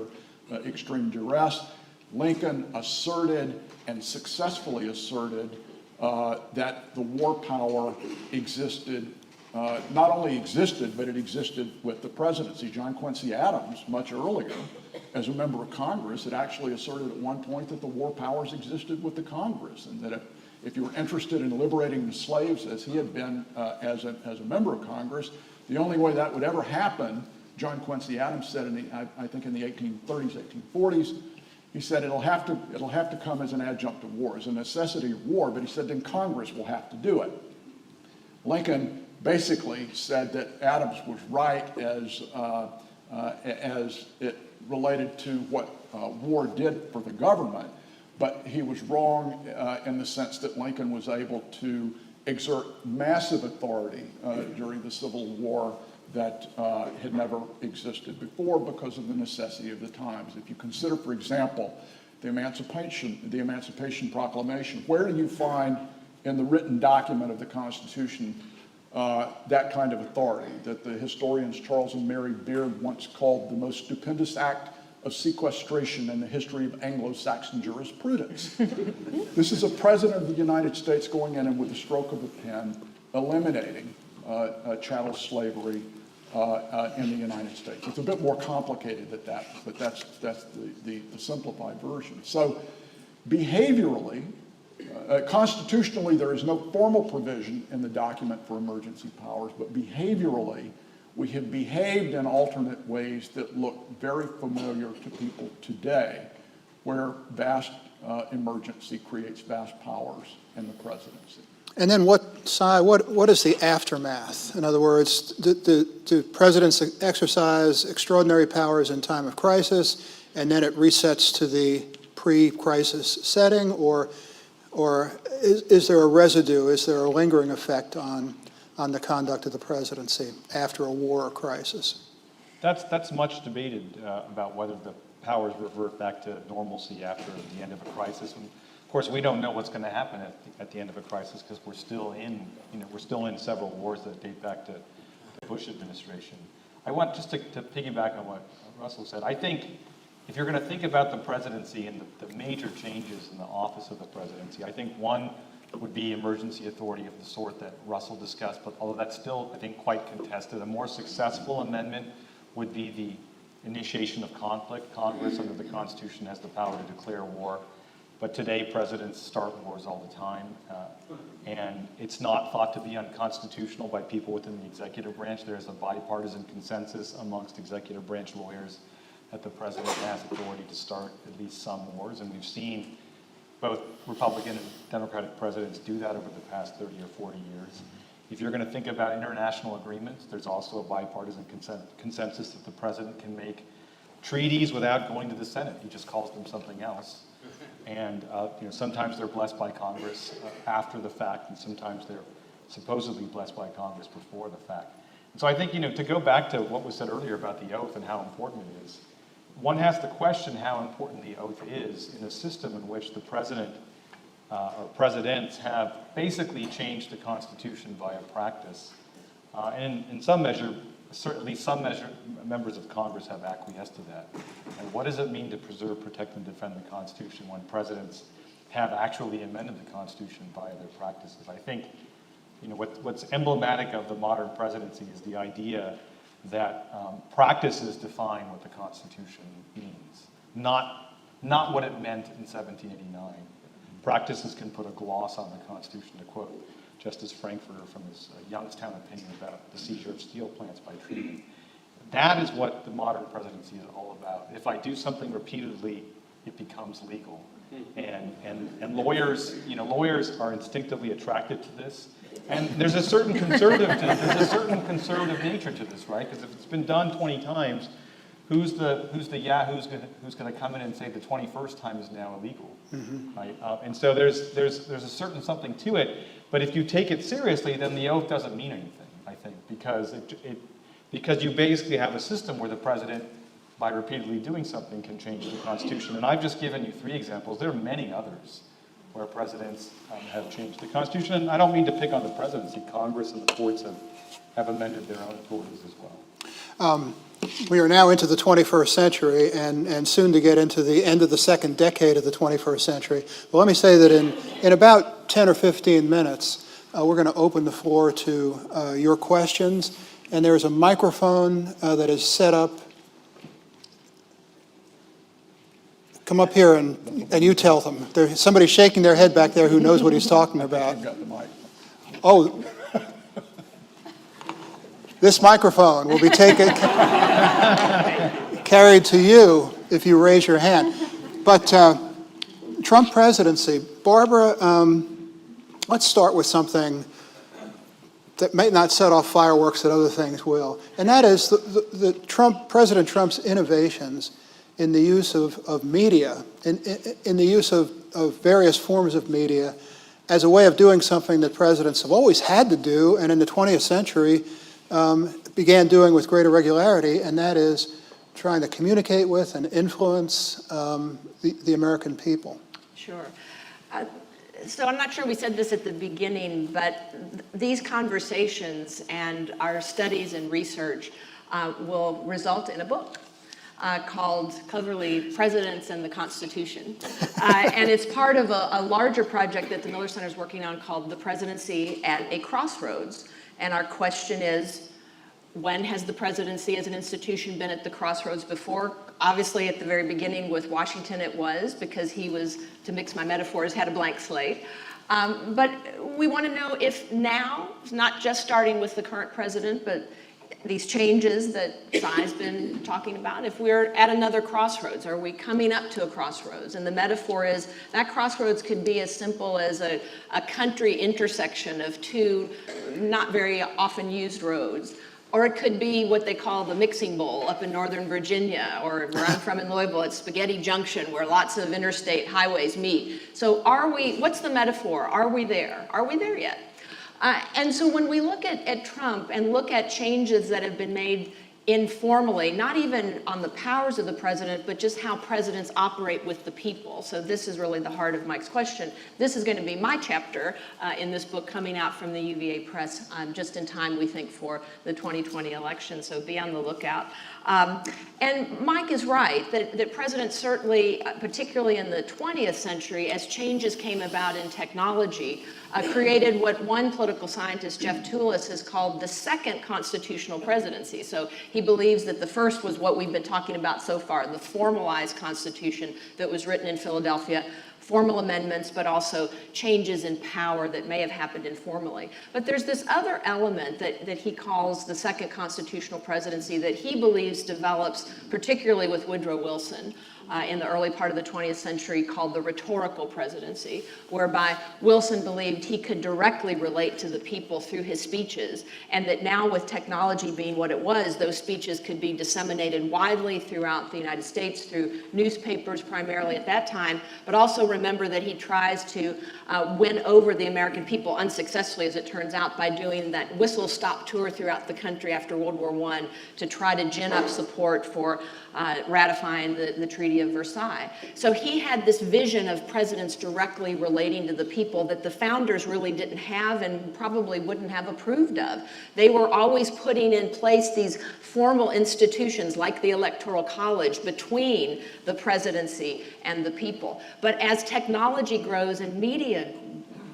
extreme duress. Lincoln asserted and successfully asserted that the war power existed, not only existed, but it existed with the presidency. John Quincy Adams, much earlier, as a member of Congress, had actually asserted at one point that the war powers existed with the Congress, and that if you were interested in liberating the slaves, as he had been as a member of Congress, the only way that would ever happen, John Quincy Adams said, I think in the 1830s, 1840s, he said it'll have to come as an adjunct of war, as a necessity of war, but he said then Congress will have to do it. Lincoln basically said that Adams was right as it related to what war did for the government, but he was wrong in the sense that Lincoln was able to exert massive authority during the Civil War that had never existed before because of the necessity of the times. If you consider, for example, the Emancipation Proclamation, where do you find in the written document of the Constitution that kind of authority that the historians Charles and Mary Beard once called the most stupendous act of sequestration in the history of Anglo-Saxon jurisprudence? This is a president of the United States going in and with the stroke of a pen eliminating chattel slavery in the United States. It's a bit more complicated than that, but that's the simplified version. So behaviorally, constitutionally, there is no formal provision in the document for emergency powers, but behaviorally, we have behaved in alternate ways that look very familiar to people today, where vast emergency creates vast powers in the presidency. And then what is the aftermath? In other words, do presidents exercise extraordinary powers in time of crisis, and then it resets to the pre-crisis setting, or is there a residue, is there a lingering effect on the conduct of the presidency after a war or crisis? That's much debated about whether the powers revert back to normalcy after the end of a crisis. And of course, we don't know what's going to happen at the end of a crisis because we're still in several wars that date back to the Bush administration. I want just to piggyback on what Russell said. I think if you're going to think about the presidency and the major changes in the office of the presidency, I think one would be emergency authority of the sort that Russell discussed, but although that's still, I think, quite contested, a more successful amendment would be the initiation of conflict. Congress, under the Constitution, has the power to declare war, but today presidents start wars all the time, and it's not thought to be unconstitutional by people within the executive branch. There is a bipartisan consensus amongst executive branch lawyers that the president has authority to start at least some wars, and we've seen both Republican and Democratic presidents do that over the past 30 or 40 years. If you're going to think about international agreements, there's also a bipartisan consensus that the president can make treaties without going to the Senate. He just calls them something else. And sometimes they're blessed by Congress after the fact, and sometimes they're supposedly blessed by Congress before the fact. And so I think, to go back to what was said earlier about the oath and how important it is, one has to question how important the oath is in a system in which the president or presidents have basically changed the Constitution via practice. And in some measure, certainly some members of Congress have acquiesced to that. And what does it mean to preserve, protect, and defend the Constitution when presidents have actually amended the Constitution via their practices? I think, what's emblematic of the modern presidency is the idea that practices define what the Constitution means, not what it meant in 1789. Practices can put a gloss on the Constitution, to quote Justice Frankfurter from his Youngstown opinion about the seizure of steel plants by treaty. That is what the modern presidency is all about. If I do something repeatedly, it becomes legal. And lawyers are instinctively attracted to this. And there's a certain conservative nature to this, right? Because if it's been done 20 times, who's the yahoo who's going to come in and say the 21st time is now illegal, right? And so there's a certain something to it. But if you take it seriously, then the oath doesn't mean anything, I think, because because you basically have a system where the president, by repeatedly doing something, can change the Constitution. And I've just given you 3 examples. There are many others where presidents have changed the Constitution. And I don't mean to pick on the presidency. Congress and the courts have amended their own authorities as well. We are now into the 21st century and soon to get into the end of the second decade of the 21st century. Well, let me say that in about 10 or 15 minutes, we're going to open the floor to your questions. And there's a microphone that is set up. Come up here and you tell them. There's somebody shaking their head back there who knows what he's talking about. I've got the mic. Oh. This microphone will be carried to you if you raise your hand. But Trump presidency, Barbara, let's start with something that may not set off fireworks that other things will. And that is President Trump's innovations in the use of media, in the use of various forms of media as a way of doing something that presidents have always had to do, and in the 20th century began doing with greater regularity, and that is trying to communicate with and influence the American people. Sure. So I'm not sure we said this at the beginning, but these conversations and our studies and research will result in a book called cleverly Presidents and the Constitution. And it's part of a larger project that the Miller Center is working on called The Presidency at a Crossroads. And our question is, when has the presidency as an institution been at the crossroads before? Obviously, at the very beginning with Washington, it was, because he was, to mix my metaphors, had a blank slate. But we want to know if now, not just starting with the current president, but these changes that Sai's been talking about, if we're at another crossroads, are we coming up to a crossroads? And the metaphor is that crossroads could be as simple as a country intersection of 2 not very often used roads. Or it could be what they call the mixing bowl up in Northern Virginia, or where I'm from in Louisville, it's Spaghetti Junction, where lots of interstate highways meet. So what's the metaphor? Are we there? Are we there yet? And so when we look at Trump and look at changes that have been made informally, not even on the powers of the president, but just how presidents operate with the people. So this is really the heart of Mike's question. This is going to be my chapter in this book coming out from the UVA Press just in time, we think, for the 2020 election. So be on the lookout. And Mike is right that presidents certainly, particularly in the 20th century, as changes came about in technology, created what one political scientist, Jeff Toulis, has called the second constitutional presidency. So he believes that the first was what we've been talking about so far, the formalized constitution that was written in Philadelphia, formal amendments, but also changes in power that may have happened informally. But there's this other element that he calls the second constitutional presidency that he believes develops, particularly with Woodrow Wilson, in the early part of the 20th century, called the Rhetorical Presidency, whereby Wilson believed he could directly relate to the people through his speeches, and that now with technology being what it was, those speeches could be disseminated widely throughout the United States through newspapers primarily at that time, but also remember that he tries to win over the American people unsuccessfully, as it turns out, by doing that whistle-stop tour throughout the country after World War I to try to gin up support for ratifying the Treaty of Versailles. So he had this vision of presidents directly relating to the people that the founders really didn't have and probably wouldn't have approved of. They were always putting in place these formal institutions like the Electoral College between the presidency and the people. But as technology grows and media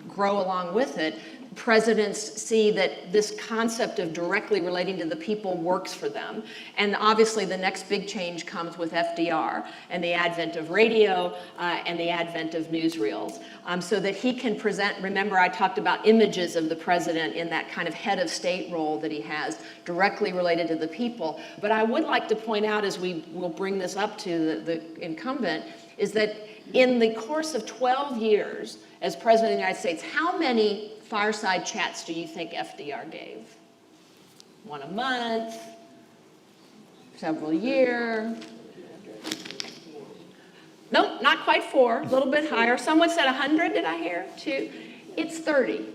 grow along with it, presidents see that this concept of directly relating to the people works for them. And obviously the next big change comes with FDR and the advent of radio and the advent of newsreels, so that he can present, remember I talked about images of the president in that kind of head of state role that he has, directly related to the people. But I would like to point out, as we will bring this up to the incumbent, is that in the course of 12 years as president of the United States, how many fireside chats do you think FDR gave? One a month, several a year? Nope, not quite 4, a little bit higher. Someone said 100, did I hear? 2? It's 30.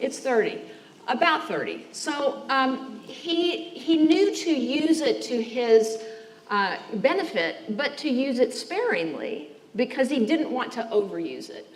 It's 30, about 30. So he knew to use it to his benefit, but to use it sparingly because he didn't want to overuse it.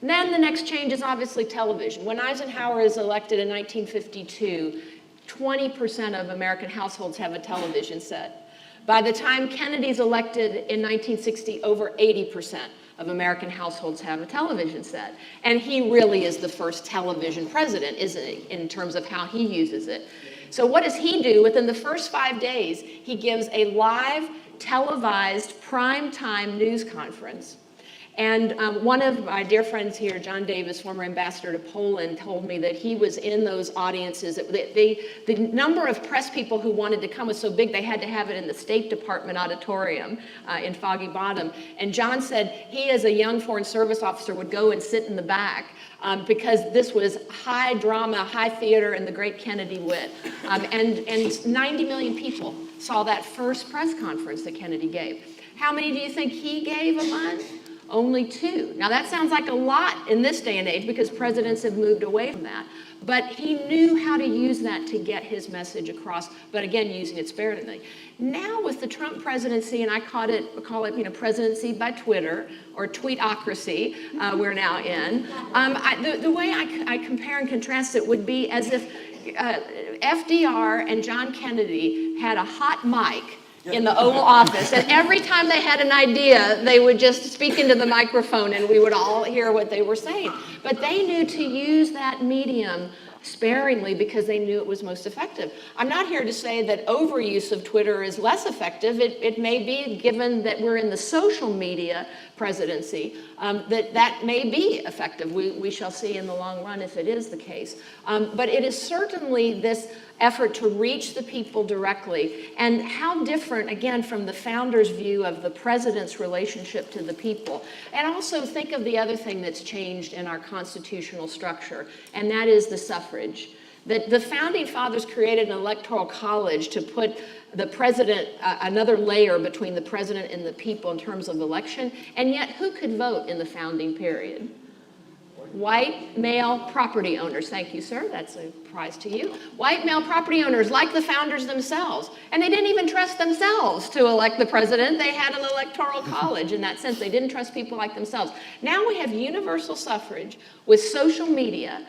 And then the next change is obviously television. When Eisenhower is elected in 1952, 20% of American households have a television set. By the time Kennedy's elected in 1960, over 80% of American households have a television set. And he really is the first television president, isn't he, in terms of how he uses it. So what does he do? Within the first 5 days, he gives a live, televised, prime-time news conference. And one of my dear friends here, John Davis, former ambassador to Poland, told me that he was in those audiences. The number of press people who wanted to come was so big they had to have it in the State Department auditorium in Foggy Bottom. And John said he, as a young Foreign Service officer, would go and sit in the back because this was high drama, high theater, and the great Kennedy wit. And 90 million people saw that first press conference that Kennedy gave. How many do you think he gave a month? Only 2. Now that sounds like a lot in this day and age because presidents have moved away from that. But he knew how to use that to get his message across, but again, using it sparingly. Now with the Trump presidency, and I call it presidency by Twitter, or tweetocracy, we're now in, the way I compare and contrast it would be as if FDR and John Kennedy had a hot mic in the Oval Office, and every time they had an idea, they would just speak into the microphone and we would all hear what they were saying. But they knew to use that medium sparingly because they knew it was most effective. I'm not here to say that overuse of Twitter is less effective. It may be, given that we're in the social media presidency, that may be effective. We shall see in the long run if it is the case. But it is certainly this effort to reach the people directly, and how different, again, from the founders' view of the president's relationship to the people. And also think of the other thing that's changed in our constitutional structure, and that is the suffrage. That the founding fathers created an electoral college to put the president, another layer between the president and the people in terms of election, and yet who could vote in the founding period? White male property owners. Thank you, sir. That's a prize to you. White male property owners, like the founders themselves. And they didn't even trust themselves to elect the president. They had an electoral college in that sense. They didn't trust people like themselves. Now we have universal suffrage with social media,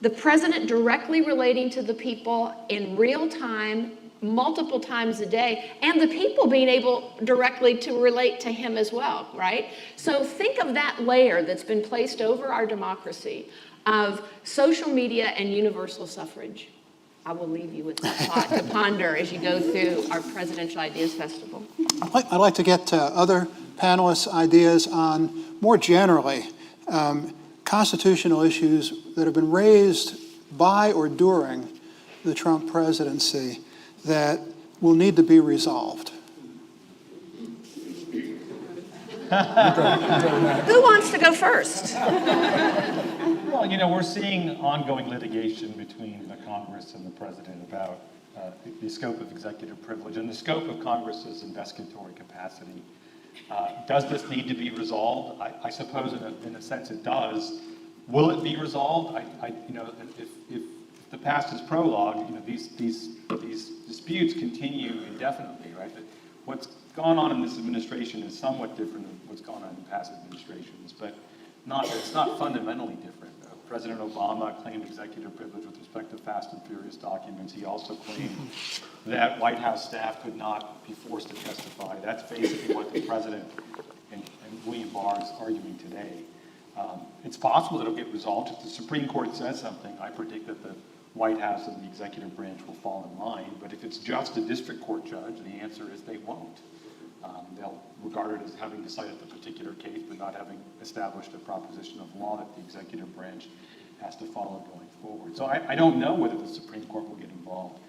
the president directly relating to the people in real time, multiple times a day, and the people being able directly to relate to him as well, right? So think of that layer that's been placed over our democracy of social media and universal suffrage. I will leave you with that thought to ponder as you go through our Presidential Ideas Festival. I'd like to get other panelists' ideas on, more generally, constitutional issues that have been raised by or during the Trump presidency that will need to be resolved. Who wants to go first? Well, we're seeing ongoing litigation between the Congress and the president about the scope of executive privilege and the scope of Congress's investigatory capacity. Does this need to be resolved? I suppose in a sense it does. Will it be resolved? If the past is prologue, these disputes continue indefinitely, right? What's gone on in this administration is somewhat different than what's gone on in past administrations, but it's not fundamentally different. President Obama claimed executive privilege with respect to Fast and Furious documents. He also claimed that White House staff could not be forced to testify. That's basically what the president and William Barr is arguing today. It's possible that it'll get resolved. If the Supreme Court says something, I predict that the White House and the executive branch will fall in line. But if it's just a district court judge, the answer is they won't. They'll regard it as having decided the particular case, but not having established a proposition of law that the executive branch has to follow going forward. So I don't know whether the Supreme Court will get involved.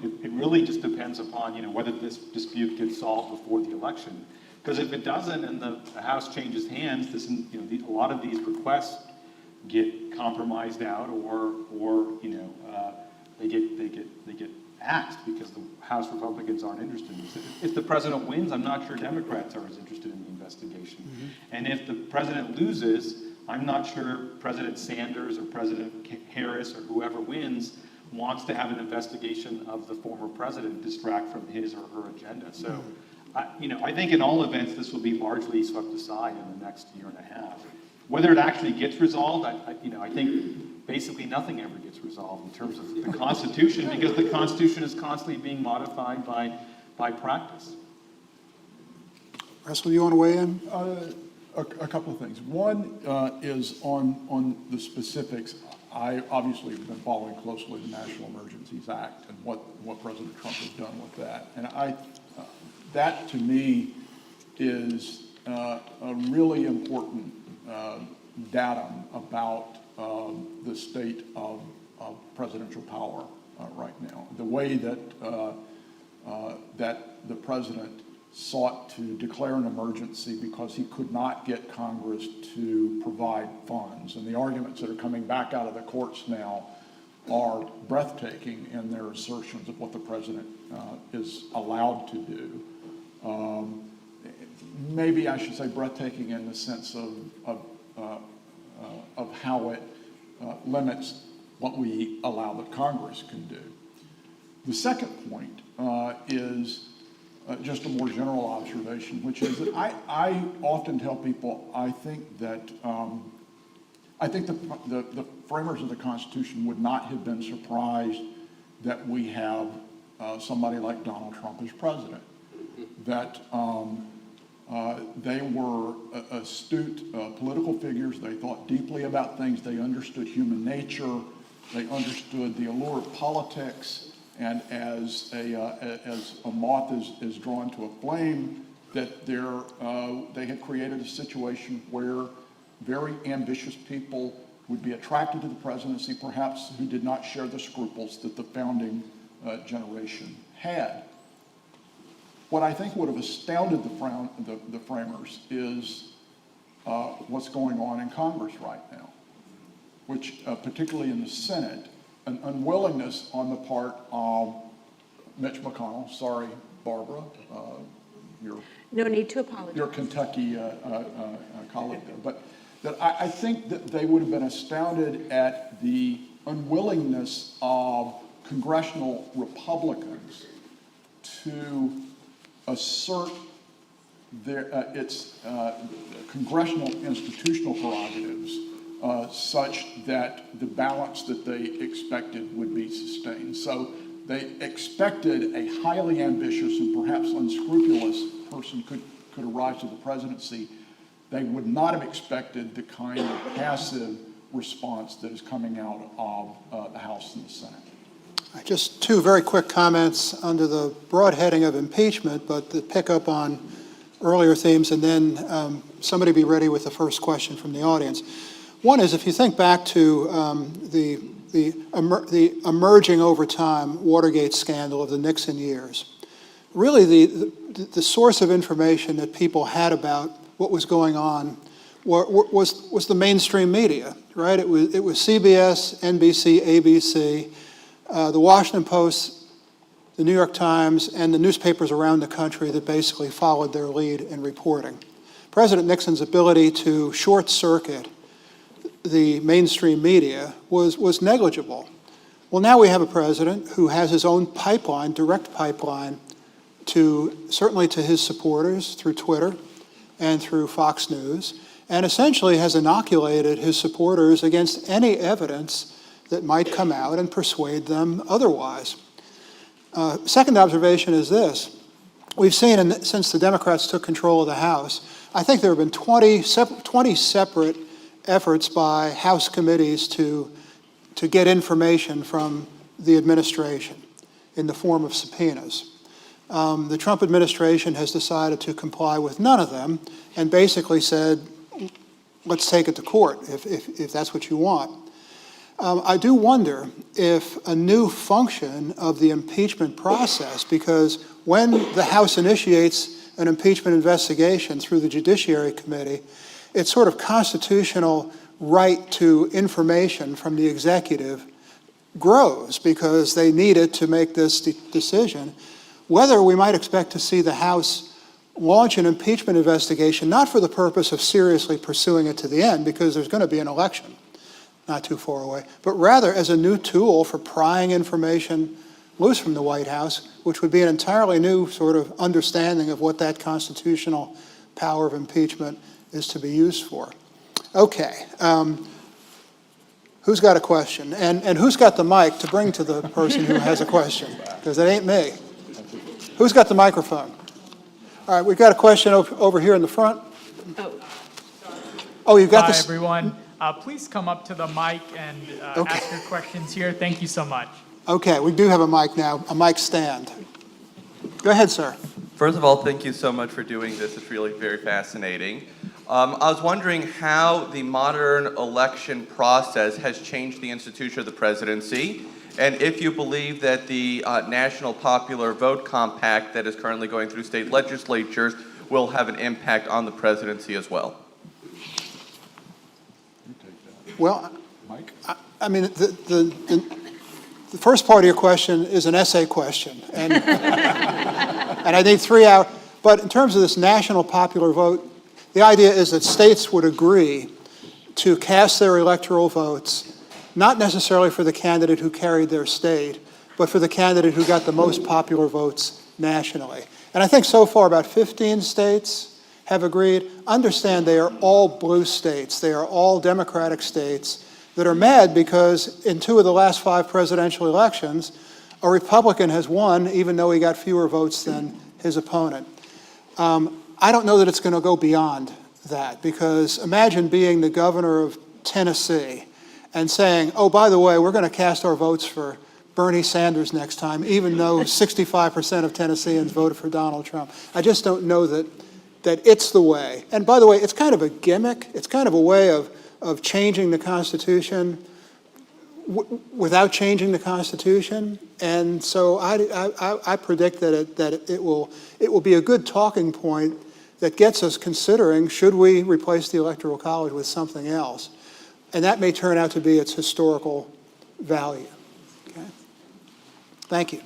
It really just depends upon whether this dispute gets solved before the election. Because if it doesn't, and the House changes hands, a lot of these requests get compromised out, or they get axed because the House Republicans aren't interested in this. If the president wins, I'm not sure Democrats are as interested in the investigation. Mm-hmm. And if the president loses, I'm not sure President Sanders or President Harris or whoever wins wants to have an investigation of the former president distract from his or her agenda. So, I think in all events, this will be largely swept aside in the next year and a half. Whether it actually gets resolved, I think basically nothing ever gets resolved in terms of the Constitution, because the Constitution is constantly being modified by practice. Russell, you want to weigh in? A couple of things. One is on the specifics. I obviously have been following closely the National Emergencies Act and what President Trump has done with that. And that to me is a really important datum about the state of presidential power right now. The way that that the president sought to declare an emergency because he could not get Congress to provide funds. And the arguments that are coming back out of the courts now are breathtaking in their assertions of what the president is allowed to do. Maybe I should say breathtaking in the sense of how it limits what we allow that Congress can do. The second point is just a more general observation, which is that I often tell people I think that the framers of the Constitution would not have been surprised that we have somebody like Donald Trump as president. That they were astute political figures. They thought deeply about things. They understood human nature. They understood the allure of politics. And as a moth is drawn to a flame, that they had created a situation where very ambitious people would be attracted to the presidency, perhaps who did not share the scruples that the founding generation had. What I think would have astounded the framers is what's going on in Congress right now, which particularly in the Senate, an unwillingness on the part of Mitch McConnell, sorry, Barbara, No need to apologize. your Kentucky colleague there, but that I think that they would have been astounded at the unwillingness of congressional Republicans to assert its congressional institutional prerogatives such that the balance that they expected would be sustained. So they expected a highly ambitious and perhaps unscrupulous person could arise to the presidency. They would not have expected the kind of passive response that is coming out of the House and the Senate. Just two very quick comments under the broad heading of impeachment, but that pick up on earlier themes, and then somebody be ready with the first question from the audience. One is, if you think back to the emerging over time Watergate scandal of the Nixon years, really the source of information that people had about what was going on was the mainstream media, right? It was CBS, NBC, ABC, the Washington Post, the New York Times, and the newspapers around the country that basically followed their lead in reporting. President Nixon's ability to short-circuit the mainstream media was negligible. Well, now we have a president who has his own pipeline, direct pipeline, certainly to his supporters through Twitter and through Fox News, and essentially has inoculated his supporters against any evidence that might come out and persuade them otherwise. Second observation is this. We've seen, since the Democrats took control of the House, I think there have been 20 separate efforts by House committees to get information from the administration in the form of subpoenas. The Trump administration has decided to comply with none of them and basically said, let's take it to court if that's what you want. I do wonder if a new function of the impeachment process, because when the House initiates an impeachment investigation through the Judiciary Committee, its sort of constitutional right to information from the executive grows because they need it to make this decision. Whether we might expect to see the House launch an impeachment investigation, not for the purpose of seriously pursuing it to the end, because there's going to be an election not too far away, but rather as a new tool for prying information loose from the White House, which would be an entirely new sort of understanding of what that constitutional power of impeachment is to be used for. Okay, who's got a question? And who's got the mic to bring to the person who has a question? Because it ain't me. Who's got the microphone? All right, we've got a question over here in the front. Oh, you've got this. Hi, everyone. Please come up to the mic and ask your questions here. Thank you so much. Okay, we do have a mic now, a mic stand. Go ahead, sir. First of all, thank you so much for doing this. It's really very fascinating. I was wondering how the modern election process has changed the institution of the presidency, and if you believe that the National Popular Vote Compact that is currently going through state legislatures will have an impact on the presidency as well. Well, I mean, the first part of your question is an essay question, and and I need 3 hours. But in terms of this national popular vote, the idea is that states would agree to cast their electoral votes, not necessarily for the candidate who carried their state, but for the candidate who got the most popular votes nationally. And I think so far about 15 states have agreed. Understand they are all blue states. They are all Democratic states that are mad because in 2 of the last 5 presidential elections, a Republican has won even though he got fewer votes than his opponent. I don't know that it's going to go beyond that, because imagine being the governor of Tennessee and saying, oh, by the way, we're going to cast our votes for Bernie Sanders next time, even though 65% of Tennesseans voted for Donald Trump. I just don't know that it's the way. And by the way, it's kind of a gimmick. It's kind of a way of changing the Constitution without changing the Constitution. And so I predict that it will be a good talking point that gets us considering, should we replace the Electoral College with something else? And that may turn out to be its historical value. Thank you.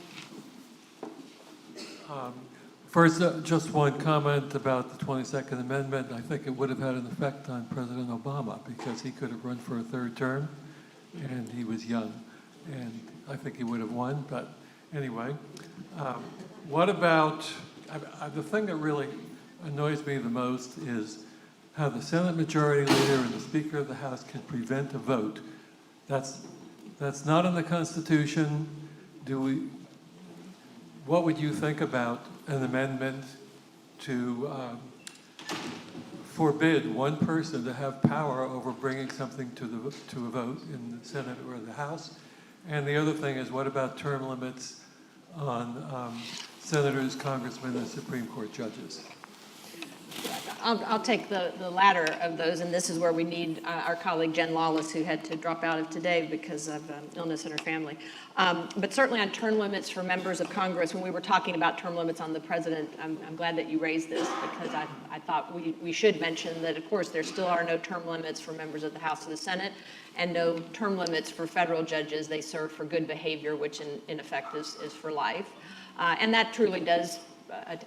First, just one comment about the 22nd Amendment. I think it would have had an effect on President Obama because he could have run for a third term, and he was young. And I think he would have won, but anyway. What about, the thing that really annoys me the most is how the Senate Majority Leader and the Speaker of the House can prevent a vote. That's not in the Constitution. What would you think about an amendment to forbid one person to have power over bringing something to a vote in the Senate or the House? And the other thing is, what about term limits on senators, congressmen, and Supreme Court judges? I'll take the latter of those, and this is where we need our colleague Jen Lawless, who had to drop out of today because of illness in her family. But certainly on term limits for members of Congress, when we were talking about term limits on the president, I'm glad that you raised this because I thought we should mention that, of course, there still are no term limits for members of the House and the Senate, and no term limits for federal judges. They serve for good behavior, which in effect is for life. And that truly does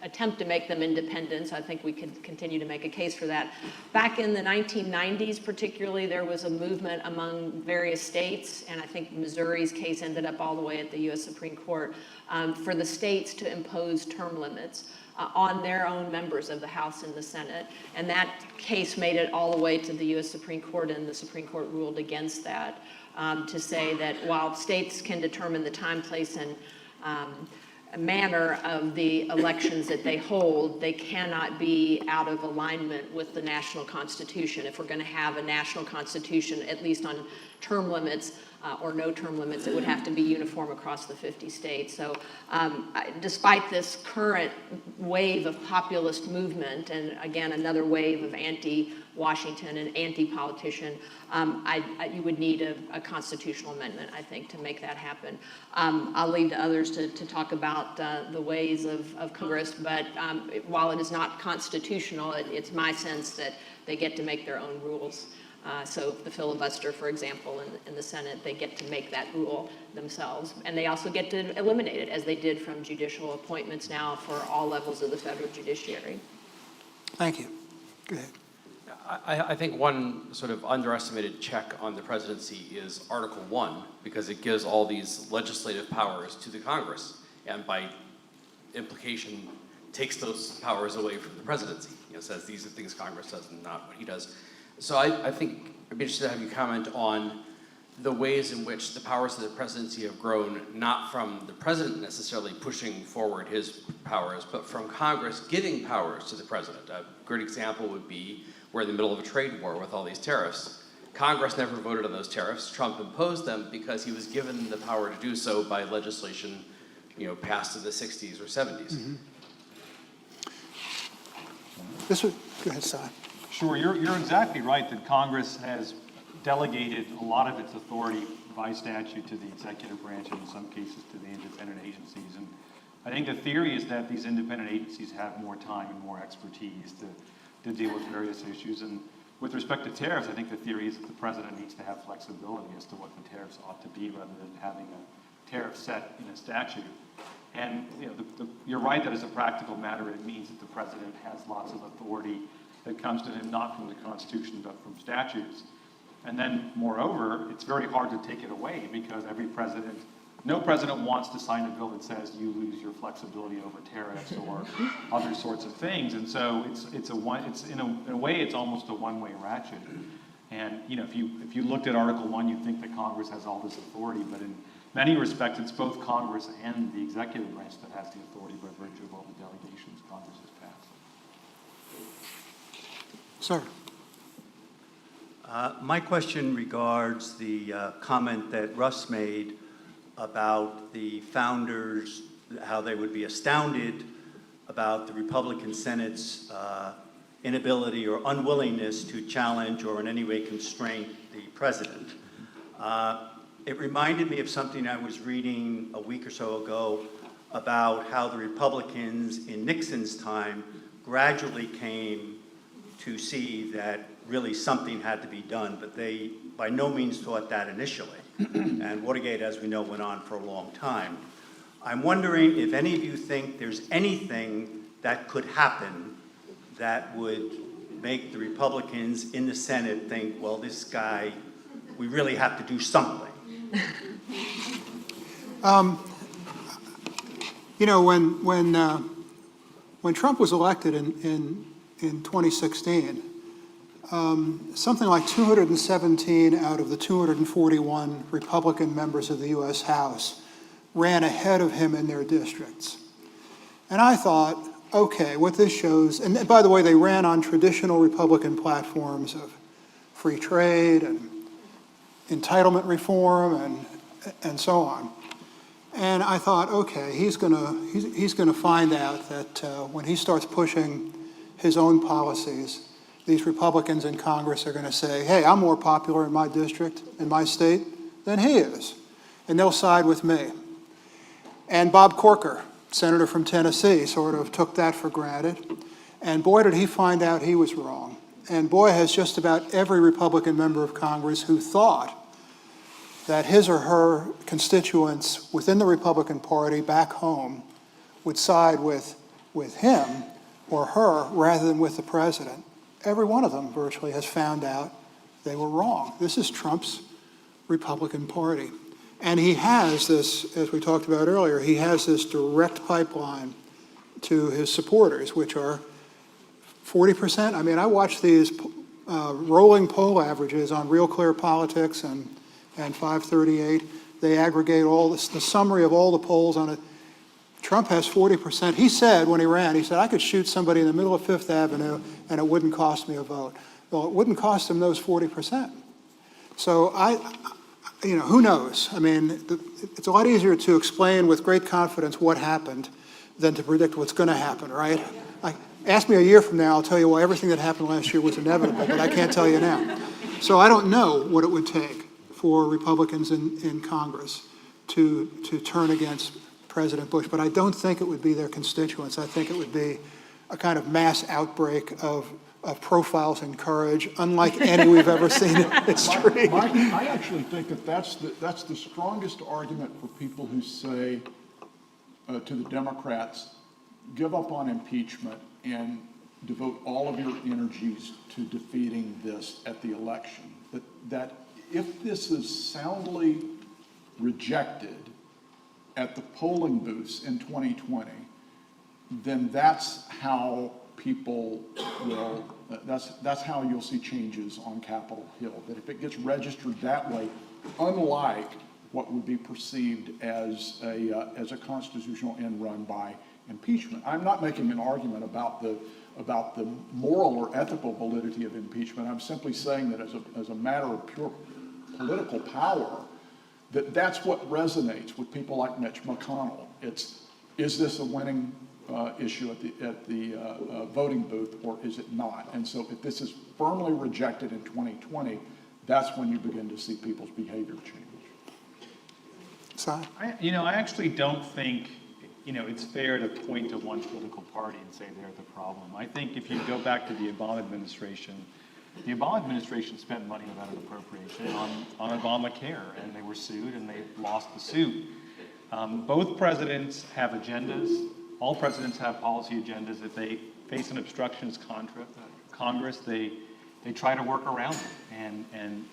attempt to make them independent. So I think we could continue to make a case for that. Back in the 1990s, particularly, there was a movement among various states, and I think Missouri's case ended up all the way at the U.S. Supreme Court, for the states to impose term limits on their own members of the House and the Senate. And that case made it all the way to the U.S. Supreme Court, and the Supreme Court ruled against that, to say that while states can determine the time, place, and manner of the elections that they hold, they cannot be out of alignment with the national constitution. If we're going to have a national constitution, at least on term limits or no term limits, it would have to be uniform across the 50 states. So despite this current wave of populist movement, and again, another wave of anti-Washington and anti-politician, you would need a constitutional amendment, I think, to make that happen. I'll leave to others to talk about the ways of Congress, but while it is not constitutional, it's my sense that they get to make their own rules. So the filibuster, for example, in the Senate, they get to make that rule themselves. And they also get to eliminate it, as they did from judicial appointments now for all levels of the federal judiciary. Thank you. Go ahead. I think one sort of underestimated check on the presidency is Article 1, because it gives all these legislative powers to the Congress, and by implication takes those powers away from the presidency. Says these are things Congress does and not what he does. So I think I'd be interested to have you comment on the ways in which the powers of the presidency have grown, not from the president necessarily pushing forward his powers, but from Congress giving powers to the president. A great example would be we're in the middle of a trade war with all these tariffs. Congress never voted on those tariffs. Trump imposed them because he was given the power to do so by legislation, passed in the 60s or 70s. Mm-hmm. Go ahead, Si. Sure, you're exactly right that Congress has delegated a lot of its authority by statute to the executive branch and in some cases to the independent agencies. And I think the theory is that these independent agencies have more time and more expertise to deal with various issues. And with respect to tariffs, I think the theory is that the president needs to have flexibility as to what the tariffs ought to be rather than having a tariff set in a statute. And you're right that as a practical matter, it means that the president has lots of authority that comes to him not from the Constitution but from statutes. And then, moreover, it's very hard to take it away because no president wants to sign a bill that says you lose your flexibility over tariffs or other sorts of things. And so in a way, it's almost a one-way ratchet. And if you looked at Article 1, you'd think that Congress has all this authority, but in many respects, it's both Congress and the executive branch that has the authority by virtue of all the delegations Congress has passed. Sir. My question regards the comment that Russ made about the founders, how they would be astounded about the Republican Senate's inability or unwillingness to challenge or in any way constrain the president. It reminded me of something I was reading a week or so ago about how the Republicans in Nixon's time gradually came to see that really something had to be done, but they by no means thought that initially. And Watergate, as we know, went on for a long time. I'm wondering if any of you think there's anything that could happen that would make the Republicans in the Senate think, well, this guy, we really have to do something. You know, when Trump was elected in 2016, something like 217 out of the 241 Republican members of the U.S. House ran ahead of him in their districts. And I thought, okay, what this shows, and by the way, they ran on traditional Republican platforms of free trade and entitlement reform and so on. And I thought, okay, he's gonna find out that when he starts pushing his own policies, these Republicans in Congress are gonna say, hey, I'm more popular in my district, in my state, than he is. And they'll side with me. And Bob Corker, senator from Tennessee, sort of took that for granted. And boy, did he find out he was wrong. And boy, has just about every Republican member of Congress who thought that his or her constituents within the Republican Party back home would side with him or her rather than with the president. Every one of them virtually has found out they were wrong. This is Trump's Republican Party. And he has this, as we talked about earlier, he has this direct pipeline to his supporters, which are 40%. I mean, I watch these rolling poll averages on Real Clear Politics and 538. They aggregate all this, the summary of all the polls on it. Trump has 40%. He said when he ran, he said, I could shoot somebody in the middle of Fifth Avenue and it wouldn't cost me a vote. Well, it wouldn't cost him those 40%. So you know, who knows? I mean, it's a lot easier to explain with great confidence what happened than to predict what's going to happen, right? Ask me a year from now, I'll tell you, well, everything that happened last year was inevitable, but I can't tell you now. So I don't know what it would take for Republicans in Congress to turn against President Bush, but I don't think it would be their constituents. I think it would be a kind of mass outbreak of profiles in courage, unlike any we've ever seen in history. Mike, I actually think that that's the strongest argument for people who say to the Democrats, give up on impeachment and devote all of your energies to defeating this at the election. That if this is soundly rejected at the polling booths in 2020, then that's how people will, that's how you'll see changes on Capitol Hill. That if it gets registered that way, unlike what would be perceived as a constitutional end run by impeachment. I'm not making an argument about the moral or ethical validity of impeachment. I'm simply saying that as a matter of pure political power, that's what resonates with people like Mitch McConnell. Is this a winning issue at the voting booth, or is it not? And so if this is firmly rejected in 2020, that's when you begin to see people's behavior change. I actually don't think, it's fair to point to one political party and say they're the problem. I think if you go back to the Obama administration spent money without an appropriation on Obamacare, and they were sued and they lost the suit. Both presidents have agendas. All presidents have policy agendas. If they face an obstructionist Congress, they try to work around it.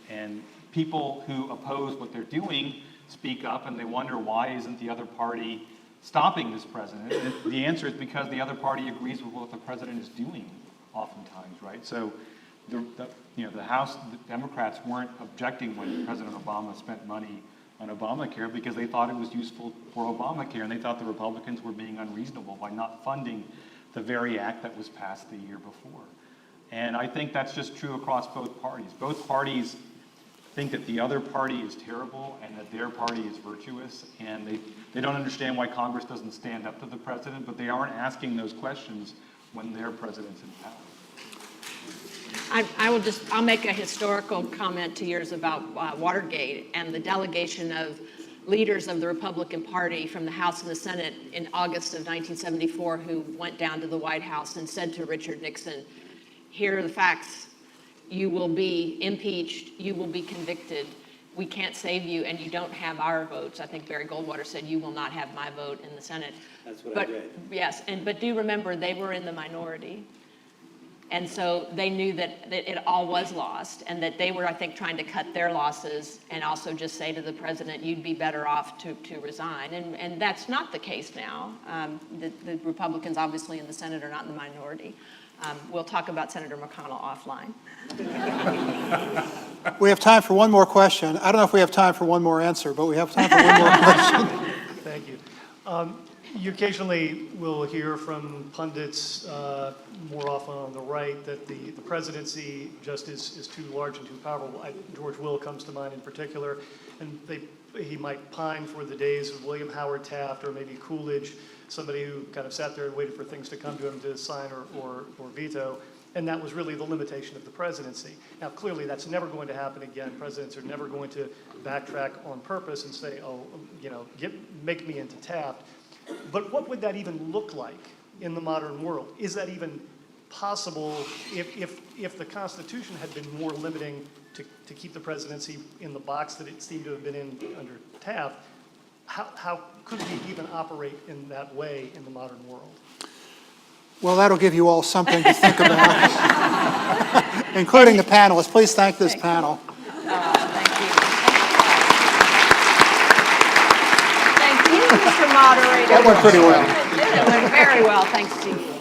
And people who oppose what they're doing speak up and they wonder, why isn't the other party stopping this president? And the answer is because the other party agrees with what the president is doing oftentimes, right? So the House Democrats weren't objecting when President Obama spent money on Obamacare because they thought it was useful for Obamacare, and they thought the Republicans were being unreasonable by not funding the very act that was passed the year before. And I think that's just true across both parties. Both parties think that the other party is terrible and that their party is virtuous, and they don't understand why Congress doesn't stand up to the president, but they aren't asking those questions when their president's in power. I'll make a historical comment to yours about Watergate and the delegation of leaders of the Republican Party from the House and the Senate in August of 1974 who went down to the White House and said to Richard Nixon, here are the facts. You will be impeached, you will be convicted, we can't save you and you don't have our votes. I think Barry Goldwater said, you will not have my vote in the Senate. That's what But, I read. yes, but do remember, they were in the minority. And so they knew that it all was lost and that they were, I think, trying to cut their losses and also just say to the president, you'd be better off to resign. And that's not the case now. The Republicans, obviously, in the Senate are not in the minority. We'll talk about Senator McConnell offline. We have time for one more question. I don't know if we have time for one more answer, but we have time for one more question. Thank you. You occasionally will hear from pundits, more often on the right, that the presidency just is too large and too powerful. George Will comes to mind in particular, and he might pine for the days of William Howard Taft or maybe Coolidge, somebody who kind of sat there and waited for things to come to him to sign or veto. And that was really the limitation of the presidency. Now, clearly, that's never going to happen again. Presidents are never going to backtrack on purpose and say, oh, you know, make me into Taft. But what would that even look like in the modern world? Is that even possible if the Constitution had been more limiting to keep the presidency in the box that it seemed to have been in under Taft? How could we even operate in that way in the modern world? Well, that'll give you all something to think about, including the panelists. Please thank this panel. Thank you. Thank you, Mr. Moderator. That went pretty well. It went very well, thanks to you.